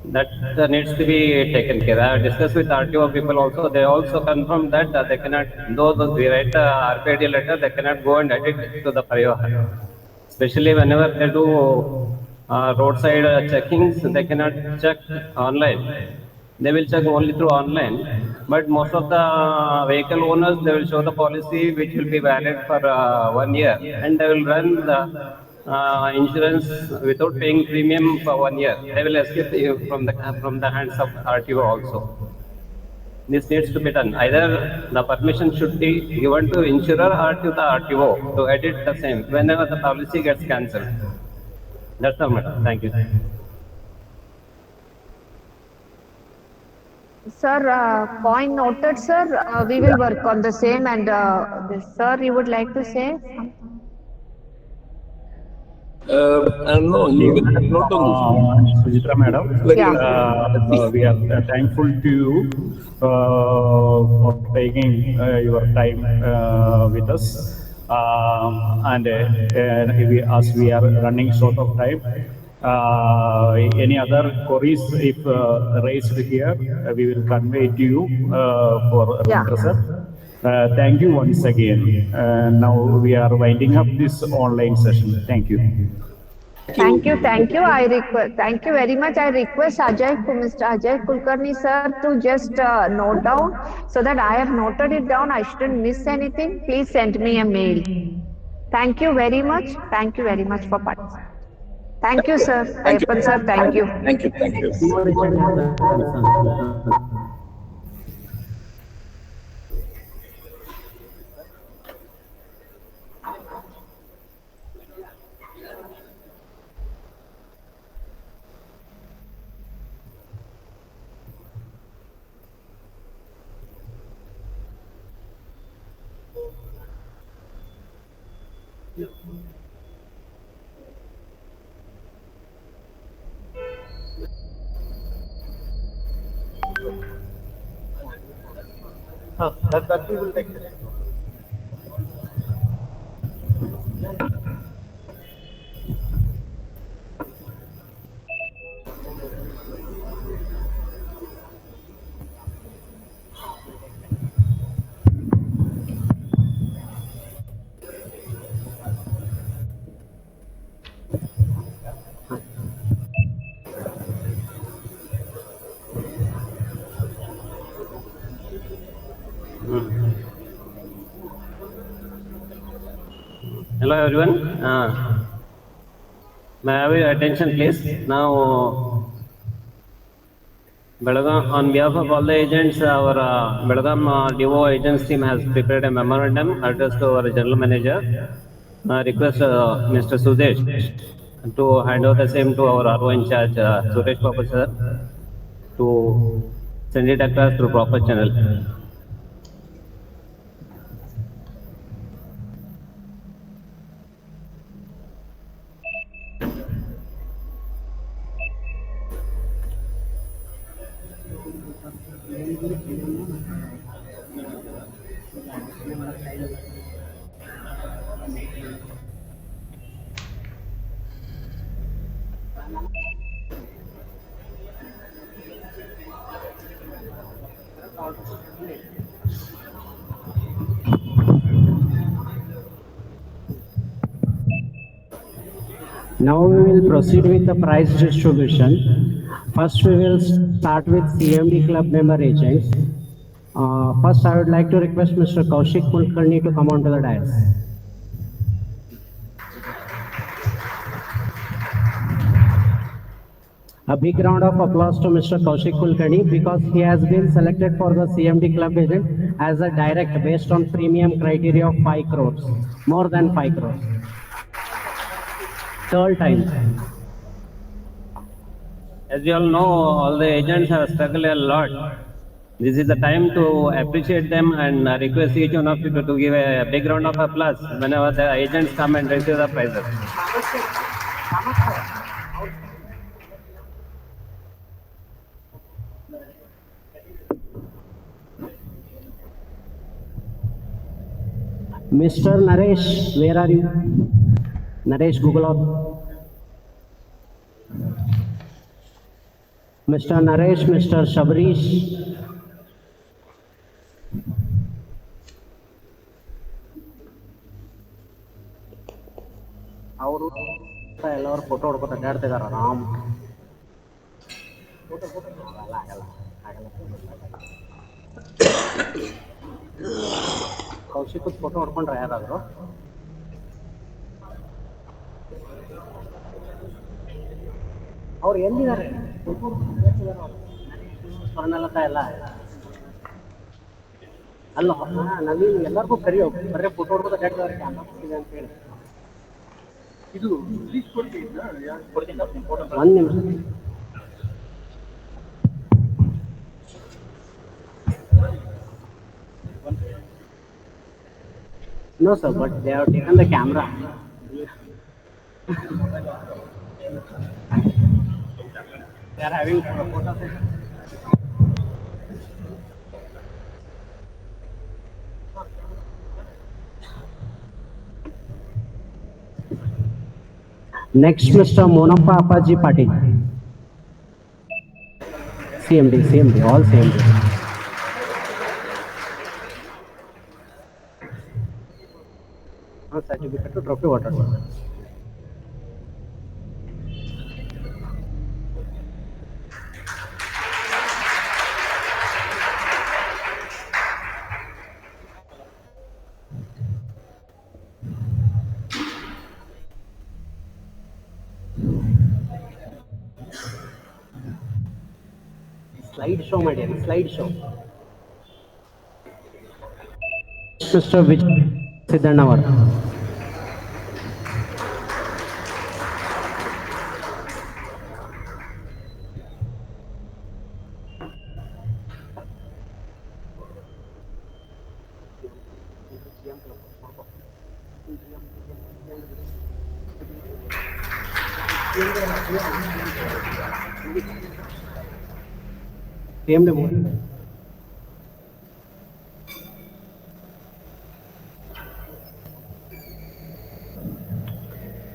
that needs to be taken care. I have discussed with RTO people also. They also confirm that they cannot, though we write a RPD letter, they cannot go and edit it to the Parivahan. Especially whenever they do roadside checkings, they cannot check online. They will check only through online. But most of the vehicle owners, they will show the policy which will be valid for 1 year, and they will run the insurance without paying premium for 1 year. They will escape from the hands of RTO also. This needs to be done. Either the permission should be given to insurer or to the RTO to edit the same whenever the policy gets cancelled. That's all, madam. Thank you. Sir, point noted, sir. We will work on the same. And sir, you would like to say something? No, he will note on this. Sujitra madam, Yeah. we are thankful to you for taking your time with us. And as we are running short of time, any other queries if raised here, we will convey to you for Yeah. redressal. Thank you once again. Now we are winding up this online session. Thank you. Thank you, thank you. Thank you very much. I request Mr. Ajay Kulkarni sir to just note down so that I have noted it down. I shouldn't miss anything. Please send me a mail. Thank you very much. Thank you very much for participating. Thank you, sir. Thank you. Ayappan sir, thank you. Thank you. Thank you. That we will take care. Hello everyone. May I have your attention please? Now, Belagavi, on behalf of all the agents, our Belagavi DO agents team has prepared a memorandum addressed to our general manager. Request Mr. Sudesh to hand over the same to our RO in charge, Suresh Babu sir, to send it across through proper channel. Now we will proceed with the prize distribution. First, we will start with CMD club member agents. First, I would like to request Mr. Kaushik Kulkarni to come onto the dais. A big round of applause to Mr. Kaushik Kulkarni because he has been selected for the CMD club agent as a direct based on premium criteria of 5 crores, more than 5 crores. Third time. As you all know, all the agents have struggled a lot. This is the time to appreciate them and request each one of you to give a big round of applause whenever the agents come and receive the prizes. Mr. Naresh, where are you? Naresh, Google out. Mr. Naresh, Mr. Shabrish. ಅವರು ಎಲ್ಲರೂ photo ಹೊಡ್ಕೊತ ಅಡ್ಡಾಡ್ತಿದಾರ Ram Kaushik photo ಹೊಡ್ಕೊಂಡ್ರೆ ಯಾರಾದ್ರು ಅವ್ರು ಎಲ್ಲಿದ್ದಾರೆ ಸ್ವರ್ಣಲತ ಎಲ್ಲ ಅಲ್ಲ ನವೀನ್ ಎಲ್ಲರಿಗೂ ಕರಿಯೋ ಬರೀ ಫೋಟೋ ಹೊಡ್ಕೊತ ಅಡ್ಡಾಡ್ತಿದಾರೆ ಕ್ಯಾಮ್ರಾ ಅಂತ ಹೇಳಿ ಇದು ಒಂದು ನಿಮಿಷ No sir, but they have taken the camera. They are having photo session. Next, Mr. Monappa Appaji Patil. CMD, all CMD. Certificate to trophy water. Slide show, my dear, slide show. Mr. Vijay Siddhanawar.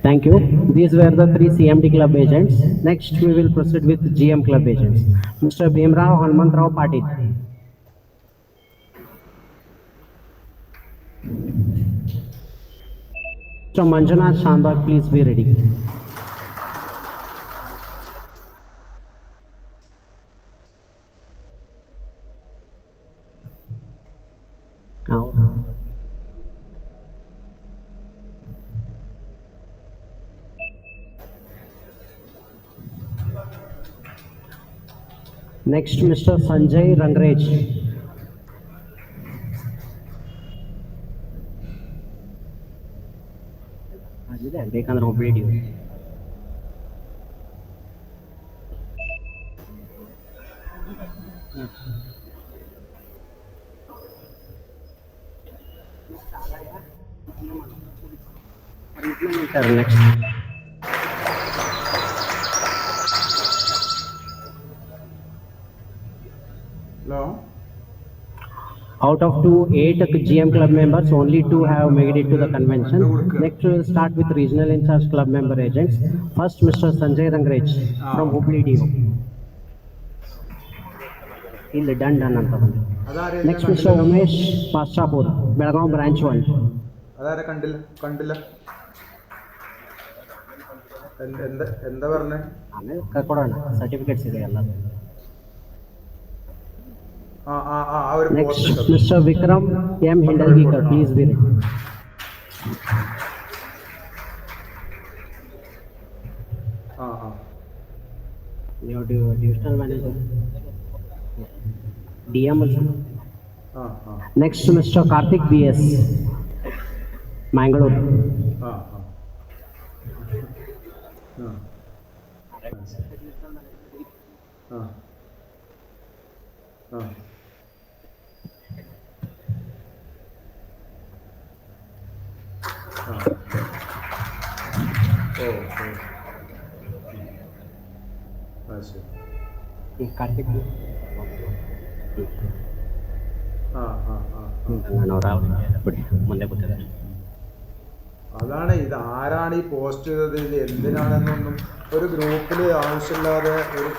Thank you. These were the 3 CMD club agents. Next, we will proceed with GM club agents. Mr. Bhimrao Hanumantrao Patil. Mr. Manjunath Shandar, please be ready. Now. Next, Mr. Sanjay Rangrej. ಬೇಕಂದ್ರೆ ಒಬ್ಬೇಡಿ next hello. Out of 8 GM club members, only 2 have made it to the convention. Next, we will start with regional in charge club member agents. First, Mr. Sanjay Rangrech from HUBLI-RO. Next, Mr. Umesh Pashapur, Belagavi branch 1. അതാരെ കണ്ടില്ല. എന്താ പറഞ്ഞേ? Certificates ഒരു Next, post. Mr. Vikram M. Hindalgikar, please be ready. Your divisional manager. DM also. Next, Mr. Karthik BS, Mangalore. Karthik. അതാണ് ഇത്. ആരാണ് ഈ post ചെയ്തത്, ഇത് എന്തിനാണെന്നൊന്നും ഒരു ഗ്രൂപ്പിൽ ആവശ്യമില്ലാതെ ഒരു.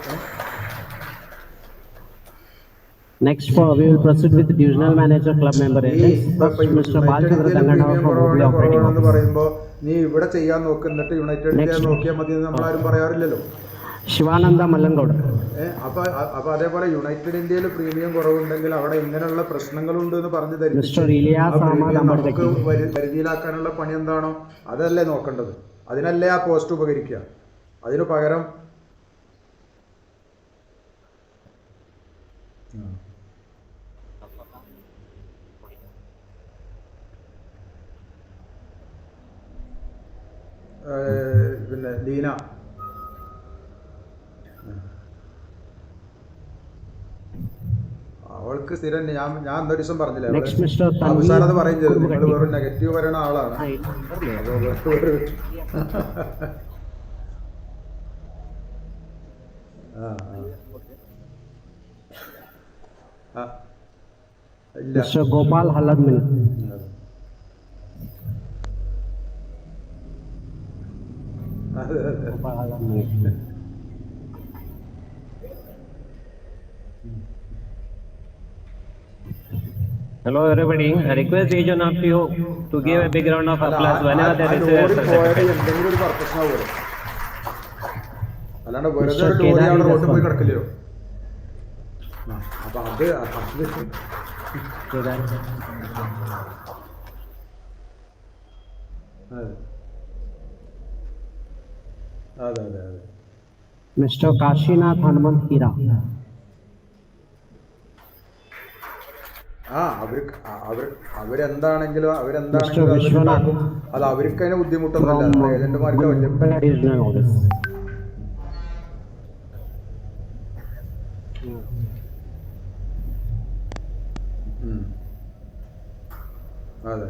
Next, we will proceed with divisional manager club member agents. First, Mr. Balchandra Tangana from HUBLI operating office. പറയുമ്പോൾ നീ ഇവിടെ ചെയ്യാൻ നോക്ക്, എന്നിട്ട് യുണൈറ്റഡ് ഇന്ത്യ നോക്കിയാൽ മതി എന്ന് നമ്മളാരും പറയാറില്ലല്ലോ. ശിവാനന്ദ മല്ലങ്കോട്. അപ്പൊ അതേപോലെ യുണൈറ്റഡ് ഇന്ത്യയിൽ പ്രീമിയം കുറവുണ്ടെങ്കിൽ അവിടെ ഇങ്ങനെയുള്ള പ്രശ്നങ്ങളുണ്ട് എന്ന് പറഞ്ഞു തരും. നമുക്ക് പരിധിയിലാക്കാനുള്ള പണി എന്താണോ അതല്ലേ നോക്കേണ്ടത്. അതിനല്ലേ ആ പോസ്റ്റ് ഉപകരിക്കുക. അതിനു പകരം പിന്നെ ലീന അവൾക്ക് സ്ഥിരം ഞാൻ ഒരു ദിവസം പറഞ്ഞില്ലേ അവസാനത് പറയും ചെയ്തു, നിങ്ങൾ വെറും നെഗറ്റീവ് പറയുന്ന ആളാണ്. Gopal ഹല്ലദ്മൻ. Hello everybody, I request each one of you to give a big round of applause whenever there is a certificate. എന്തെങ്കിലും ഒരു പ്രശ്നമാവുമല്ലോ, അല്ലാണ്ട് വെറുതെ ഒരു ലോറി അവിടെ റോഡിൽ പോയി കിടക്കില്ലയോ. അപ്പൊ അത് അതെ അതെ അതെ. മിസ്റ്റർ കാശിനാഥ് ഹനുമന്ത് ഹീര. അവരെന്താണെങ്കിലും ഉണ്ടാക്കും. അത് അവർക്ക് അതിന് ബുദ്ധിമുട്ടൊന്നുമില്ല. ഏജന്റുമാർക്ക് വലിയ അതെ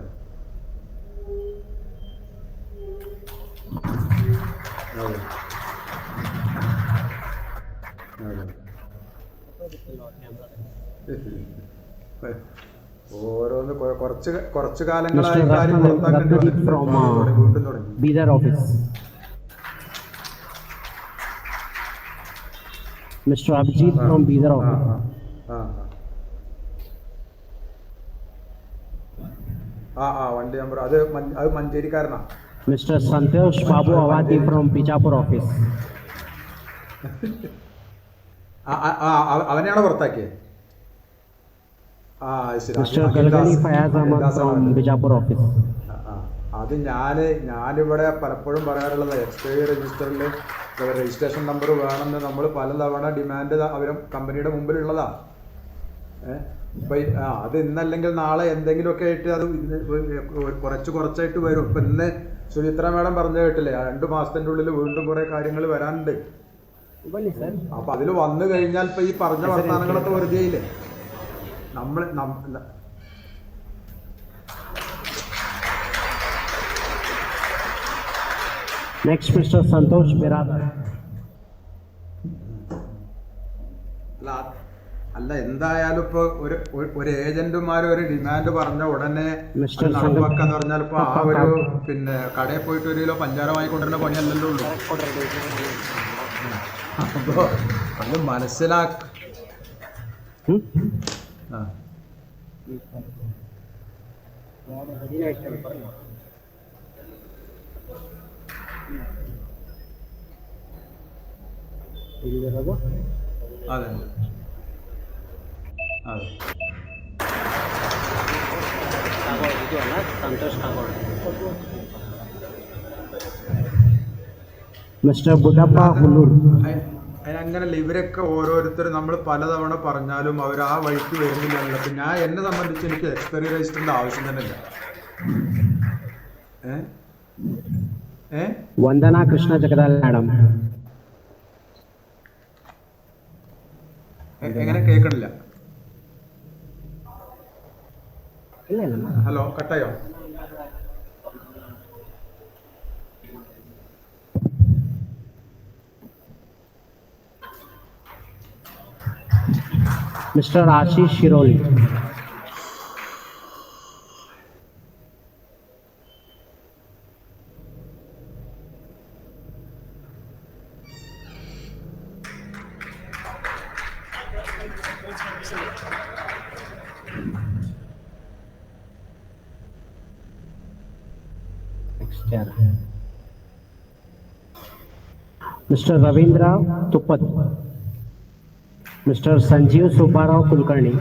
ഓരോന്ന് കുറച്ച് കാലങ്ങളായി കാര്യം വീണ്ടും തുടങ്ങി. Bidar office. Mister Abhijith from Bidar office. വണ്ടി നമ്പർ അത് മഞ്ചേരിക്കാരനാ. Mister Santosh Babu Awadi from Bijapur office. അവനെയാണോ പുറത്താക്കിയത്? അത് ഞാനിവിടെ പലപ്പോഴും പറയാറുള്ളത് എക്സ്പയറി രജിസ്റ്ററിൽ രജിസ്ട്രേഷൻ നമ്പർ വേണമെന്ന് നമ്മൾ പലതവണ ഡിമാൻഡ് അവരെ കമ്പനിയുടെ മുമ്പിലുള്ളതാ. അത് ഇന്നല്ലെങ്കിൽ നാളെ എന്തെങ്കിലുമൊക്കെ ആയിട്ട് അത് കുറച്ചായിട്ട് വരും. ഇപ്പൊ ഇന്ന് സുചിത്ര മാഡം പറഞ്ഞു കേട്ടില്ലേ, 2 മാസത്തിന്റെ ഉള്ളിൽ വീണ്ടും കുറെ കാര്യങ്ങൾ വരാനുണ്ട്. അപ്പൊ അതിൽ വന്നു കഴിഞ്ഞാൽ ഇപ്പൊ ഈ പറഞ്ഞ വർത്തമാനങ്ങളൊക്കെ വെറുതെ ഇല്ലേ. Next, Mr. Santosh Biradar. അല്ല എന്തായാലും ഇപ്പൊ ഒരു ഏജന്റുമാർ ഒരു ഡിമാൻഡ് പറഞ്ഞ ഉടനെ മിസ്റ്റർ നടപ്പാക്കാന്ന് പറഞ്ഞാൽ ഇപ്പൊ ആ ഒരു പിന്നെ കടയിൽ പോയിട്ട് 1 കിലോ പഞ്ചാര വാങ്ങിക്കൊണ്ടിരുന്ന പണിയല്ലല്ലോ ഉള്ളൂ. അപ്പൊ അത് മനസ്സിലാക്ക അതെ അതെ മിസ്റ്റർ ബുഡപ്പ ഹുല്ലൂർ. അങ്ങനല്ല, ഇവരൊക്കെ ഓരോരുത്തരും നമ്മൾ പലതവണ പറഞ്ഞാലും അവർ ആ വഴിക്ക് വരുന്നില്ലല്ലോ. അപ്പം എന്നെ സംബന്ധിച്ച് എനിക്ക് എക്സ്പയറി രജിസ്റ്ററിന്റെ ആവശ്യം തന്നെ ഇല്ല. വന്ദന കൃഷ്ണ ജഗദാൽ മാഡം. എങ്ങനെ കേൾക്കണില്ല? ഹലോ, കട്ടായോ? Mister Ashish Shiroli. Mister Ravindra Tupat. Mister Sanjeev Subbarao Kulkarni.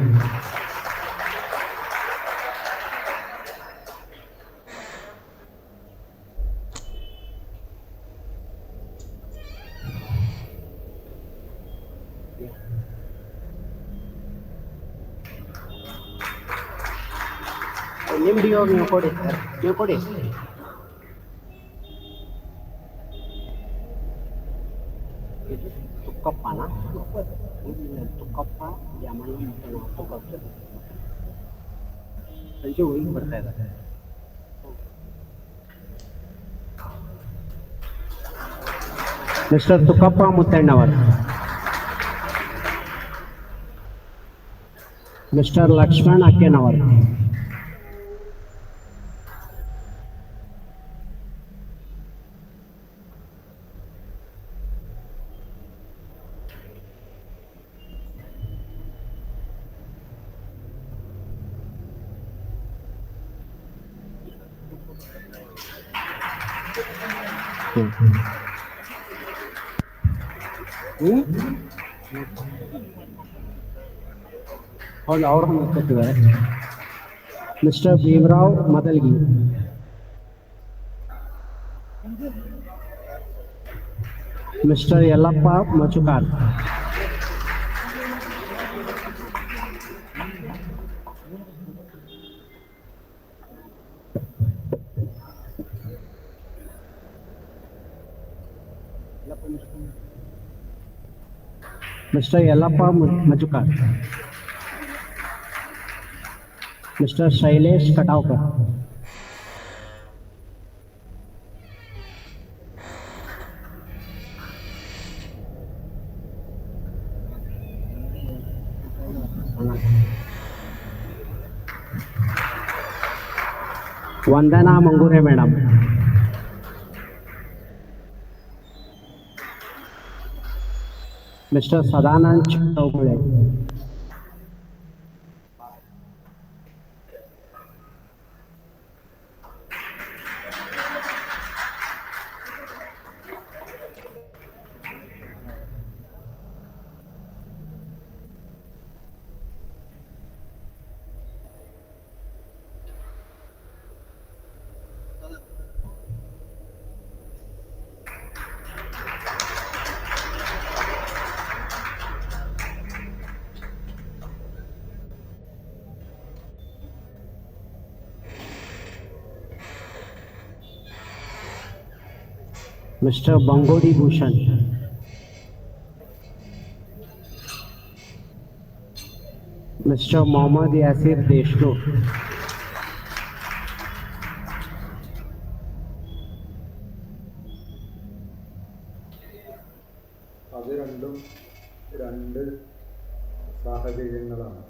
ನೀವು ಕೊಡಿ ಸರ್, ನೀವು ಕೊಡಿ. ತುಕ್ಕಪ್ಪನ ತುಕ್ಕಪ್ಪ ಜಾಮಣ್ಣ ತುಕ್ಕಪ್ಪ ಸಂಜೆ ಹೋಗಿ ಬರ್ತಾ ಇದ್ದಾರೆ. ಮಿಸ್ಟರ್ ತುಕ್ಕಪ್ಪ ಮುತ್ತಣ್ಣವರ್. ಮಿಸ್ಟರ್ ಲಕ್ಷ್ಮಣ್ ಅಕ್ಕೇನವರ್. ಹೌದು, ಅವ್ರ ಕೊಟ್ಟಿದ್ದಾರೆ. Mister Bhimrao Madalgi. Mister Yallappa Machukar. Mister Yallappa Majukar. Mister Shailesh Katavkar. Vandana Mangure madam. Mister Sadanand Chougule. Mister Bangori Bhushan. Mister Mohammad Yasir Deshmukh. അത് രണ്ടും രണ്ട് സാഹചര്യങ്ങളാണ്.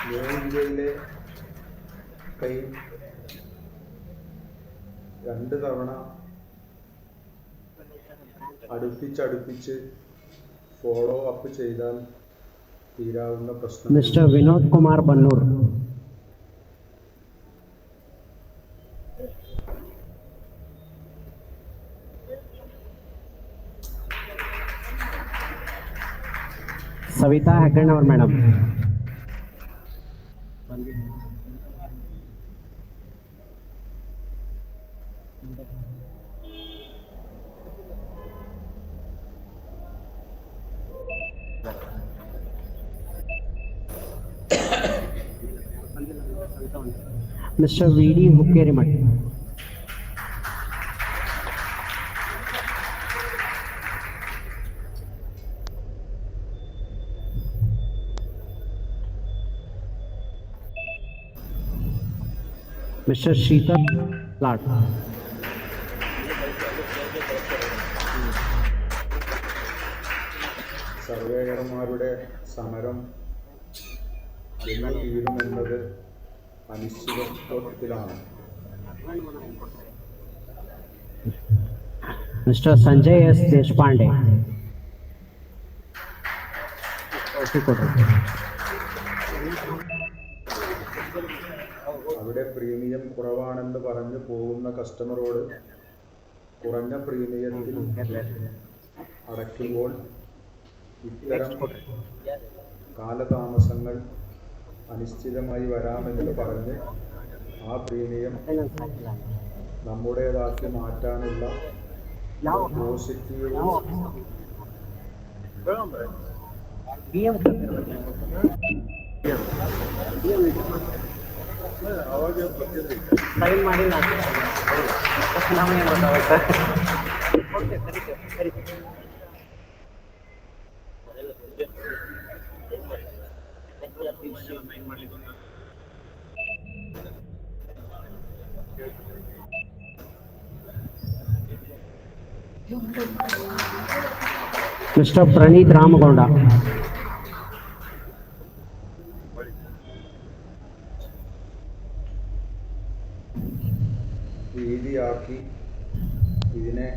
ന്യൂ ഇന്ത്യയിലെ ക്ലെയിം 2 തവണ അടുപ്പിച്ച് ഫോളോ അപ്പ് ചെയ്താൽ തീരാവുന്ന പ്രശ്നം. Mr. Vinod Kumar Bannur. Savita Hagganawar madam. Mr. V.D. Hukkerimat. Mr. Sheetal Lat. സർവേയർമാരുടെ സമരം എന്ന് തീരുമെന്നത് അനിശ്ചിതത്വത്തിലാണ്. Mr. Sanjay S. Deshpande. അവിടെ പ്രീമിയം കുറവാണെന്ന് പറഞ്ഞു പോകുന്ന കസ്റ്റമറോട് കുറഞ്ഞ പ്രീമിയത്തിൽ അടയ്ക്കുമ്പോൾ ഇത്തരം കാലതാമസങ്ങൾ അനിശ്ചിതമായി വരാമെന്ന് പറഞ്ഞ് ആ പ്രീമിയം നമ്മുടേതാക്കി മാറ്റാനുള്ള പോസിറ്റീവ് Mr. Praneeth Ramagonda. രീതിയാക്കി ഇതിനെ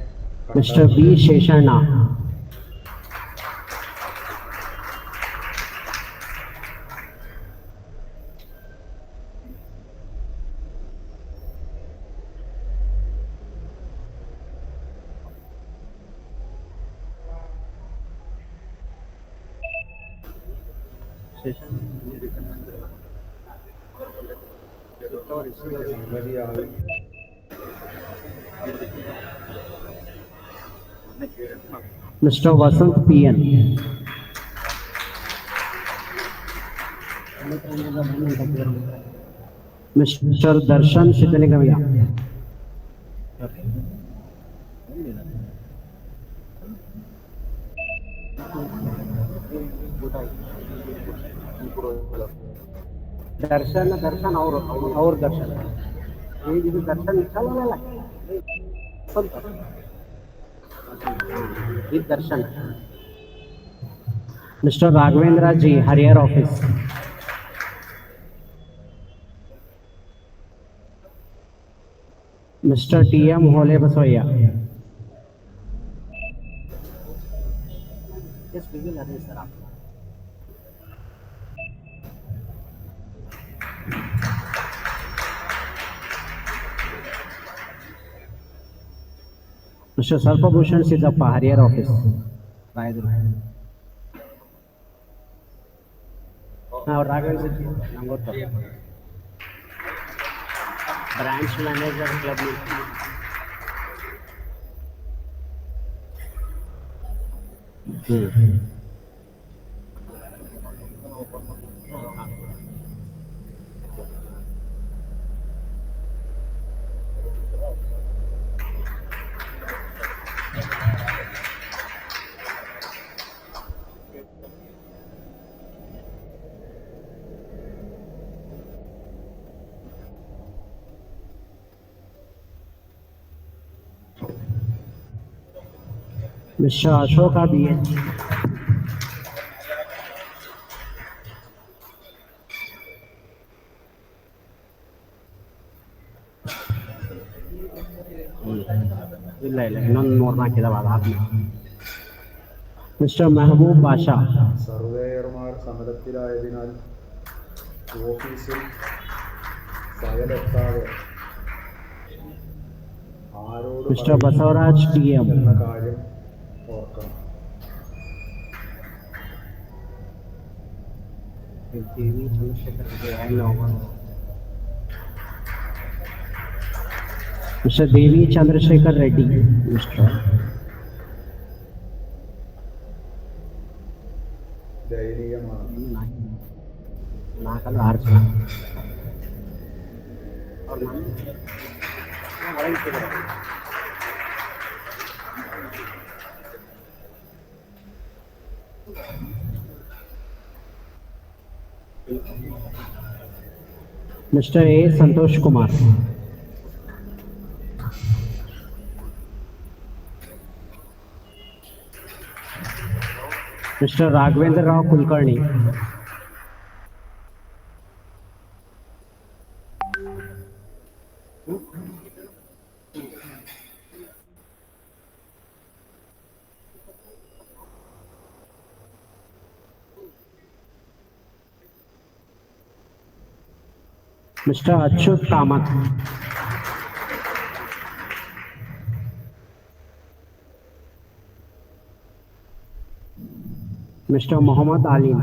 Mr. V. Sheshana. മതിയാകും. Mr. Vasant P.N. Mr. Darshan Siddhalingamaya. दर्शन और दर्शन ये दर्शन निकालने ये दर्शन मिस्टर राघवेंद्र जी हरियर office mister TM. Hole Basavaiah sir आप Mr. Sarpabhushan Siddhappa, Harrier Office. और राघवेंद्र जी नंगोत्तर branch manager club Mr. Ashoka BH. ಇಲ್ಲ ಇಲ್ಲ ಇನ್ನೊಂದು 3-4 ಇದಾವೆ ಅದಾದ್ಮೇಲೆ. ಮಿಸ್ಟರ್ ಮೆಹಬೂಬ್ ಬಾಷಾ. സർവേയർമാർ സമരത്തിലായതിനാൽ ഓഫീസിൽ ഫയലെത്താതെ ആരോട് ಮಿಸ್ಟರ್ ಬಸವರಾಜ್ TM. എന്ന കാര്യം ഓർക്കണം. ಮಿಸ್ಟರ್ ದೇವಿ ಚಂದ್ರಶೇಖರ್ ರೆಡ್ಡಿ. ಮಿಸ್ಟರ್ ദയനീയമാണ്. 4 ಜನ. Mister A Santosh Kumar. Mister Raghavendra Rao Kulkarni. Mister Achyut Kamath. Mister Mohammed Alim.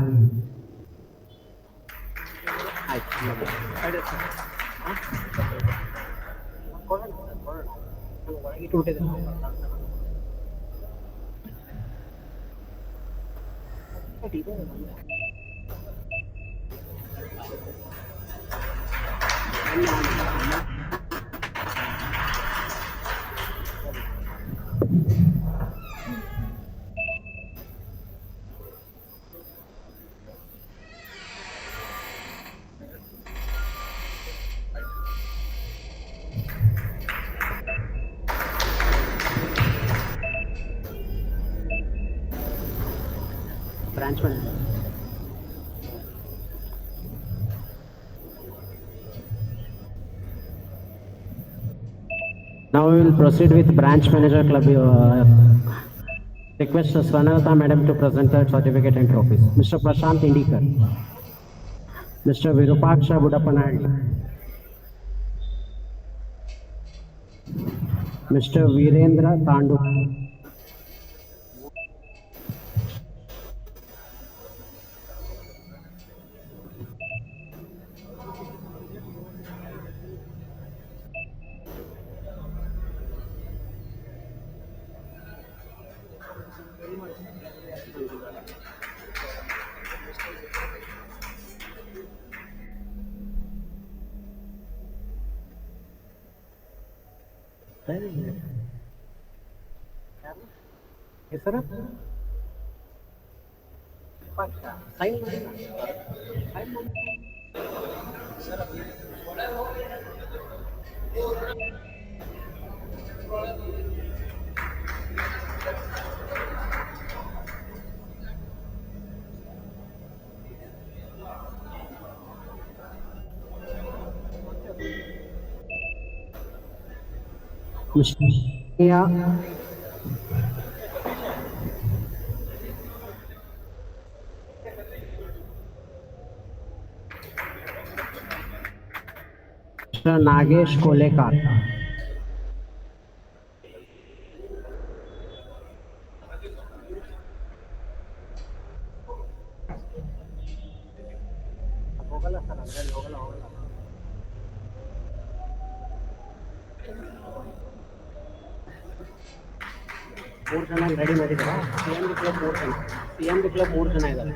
Branch manager. Now we will proceed with branch manager club. Request Swanavata madam to present her certificate and trophies. Mr. Prashant Indikar. Mr. Virupaksha Budapanalli. Mr. Virendra Tandu. ಹೆಸರು ನಾಗೇಶ್ ಕೋಲೇಕರ್. ಮೂರು ಜನ ready ಮಾಡಿದ್ದಾರೆ. CM club 3 ಜನ ಇದ್ದಾರೆ.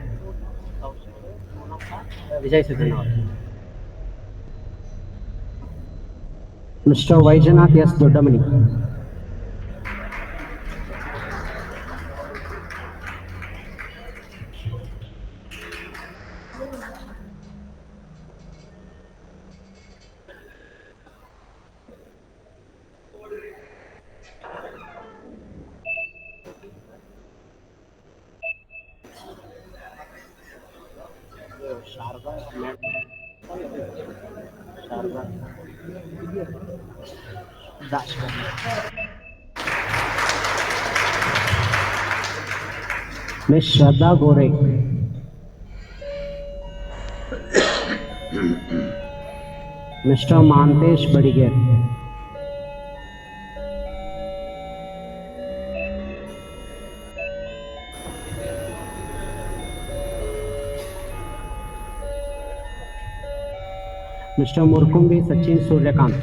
ವಿಜಯ್ ಸಿದ್ದಣ್ಣ ಅವರು. Mister Vaijanath S Doddamani. Miss Shraddha Gore. Mr. Mantesh Badiger. Mr. Murkumbi Sachin Suryakant.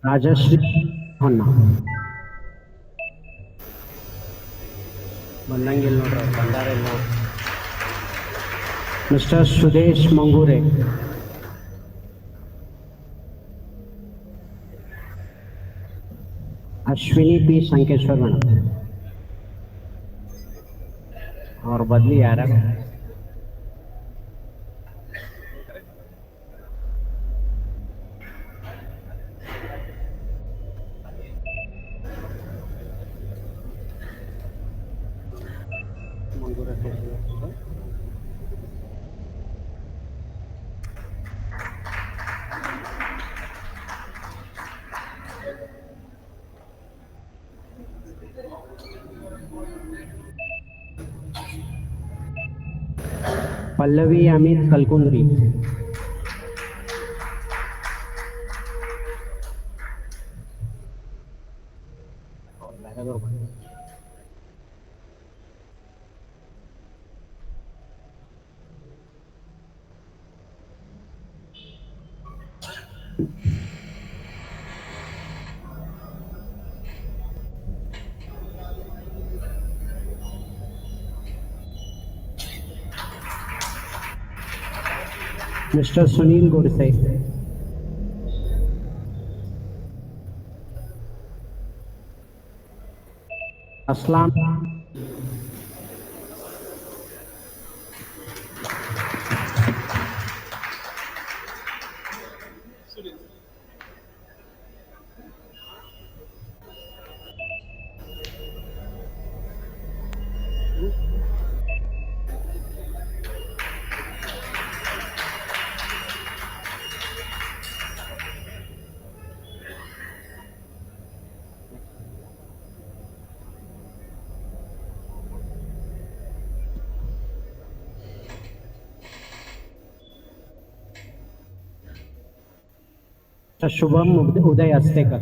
Rajashri Honna. ಬಂದಂಗಿಲ್ಲ ನೋಡ್ರಿ ಬಂದಾರ ಇಲ್ಲ ನೋಡ್ರಿ. Mister Sudesh Mangure. Ashwini P Sankeshwar madam और बदली यार पल्लवी अमित कलकुंद्री. मिस्टर सुनील गोडसे. असलाम. शुभम उदय अस्तेकर.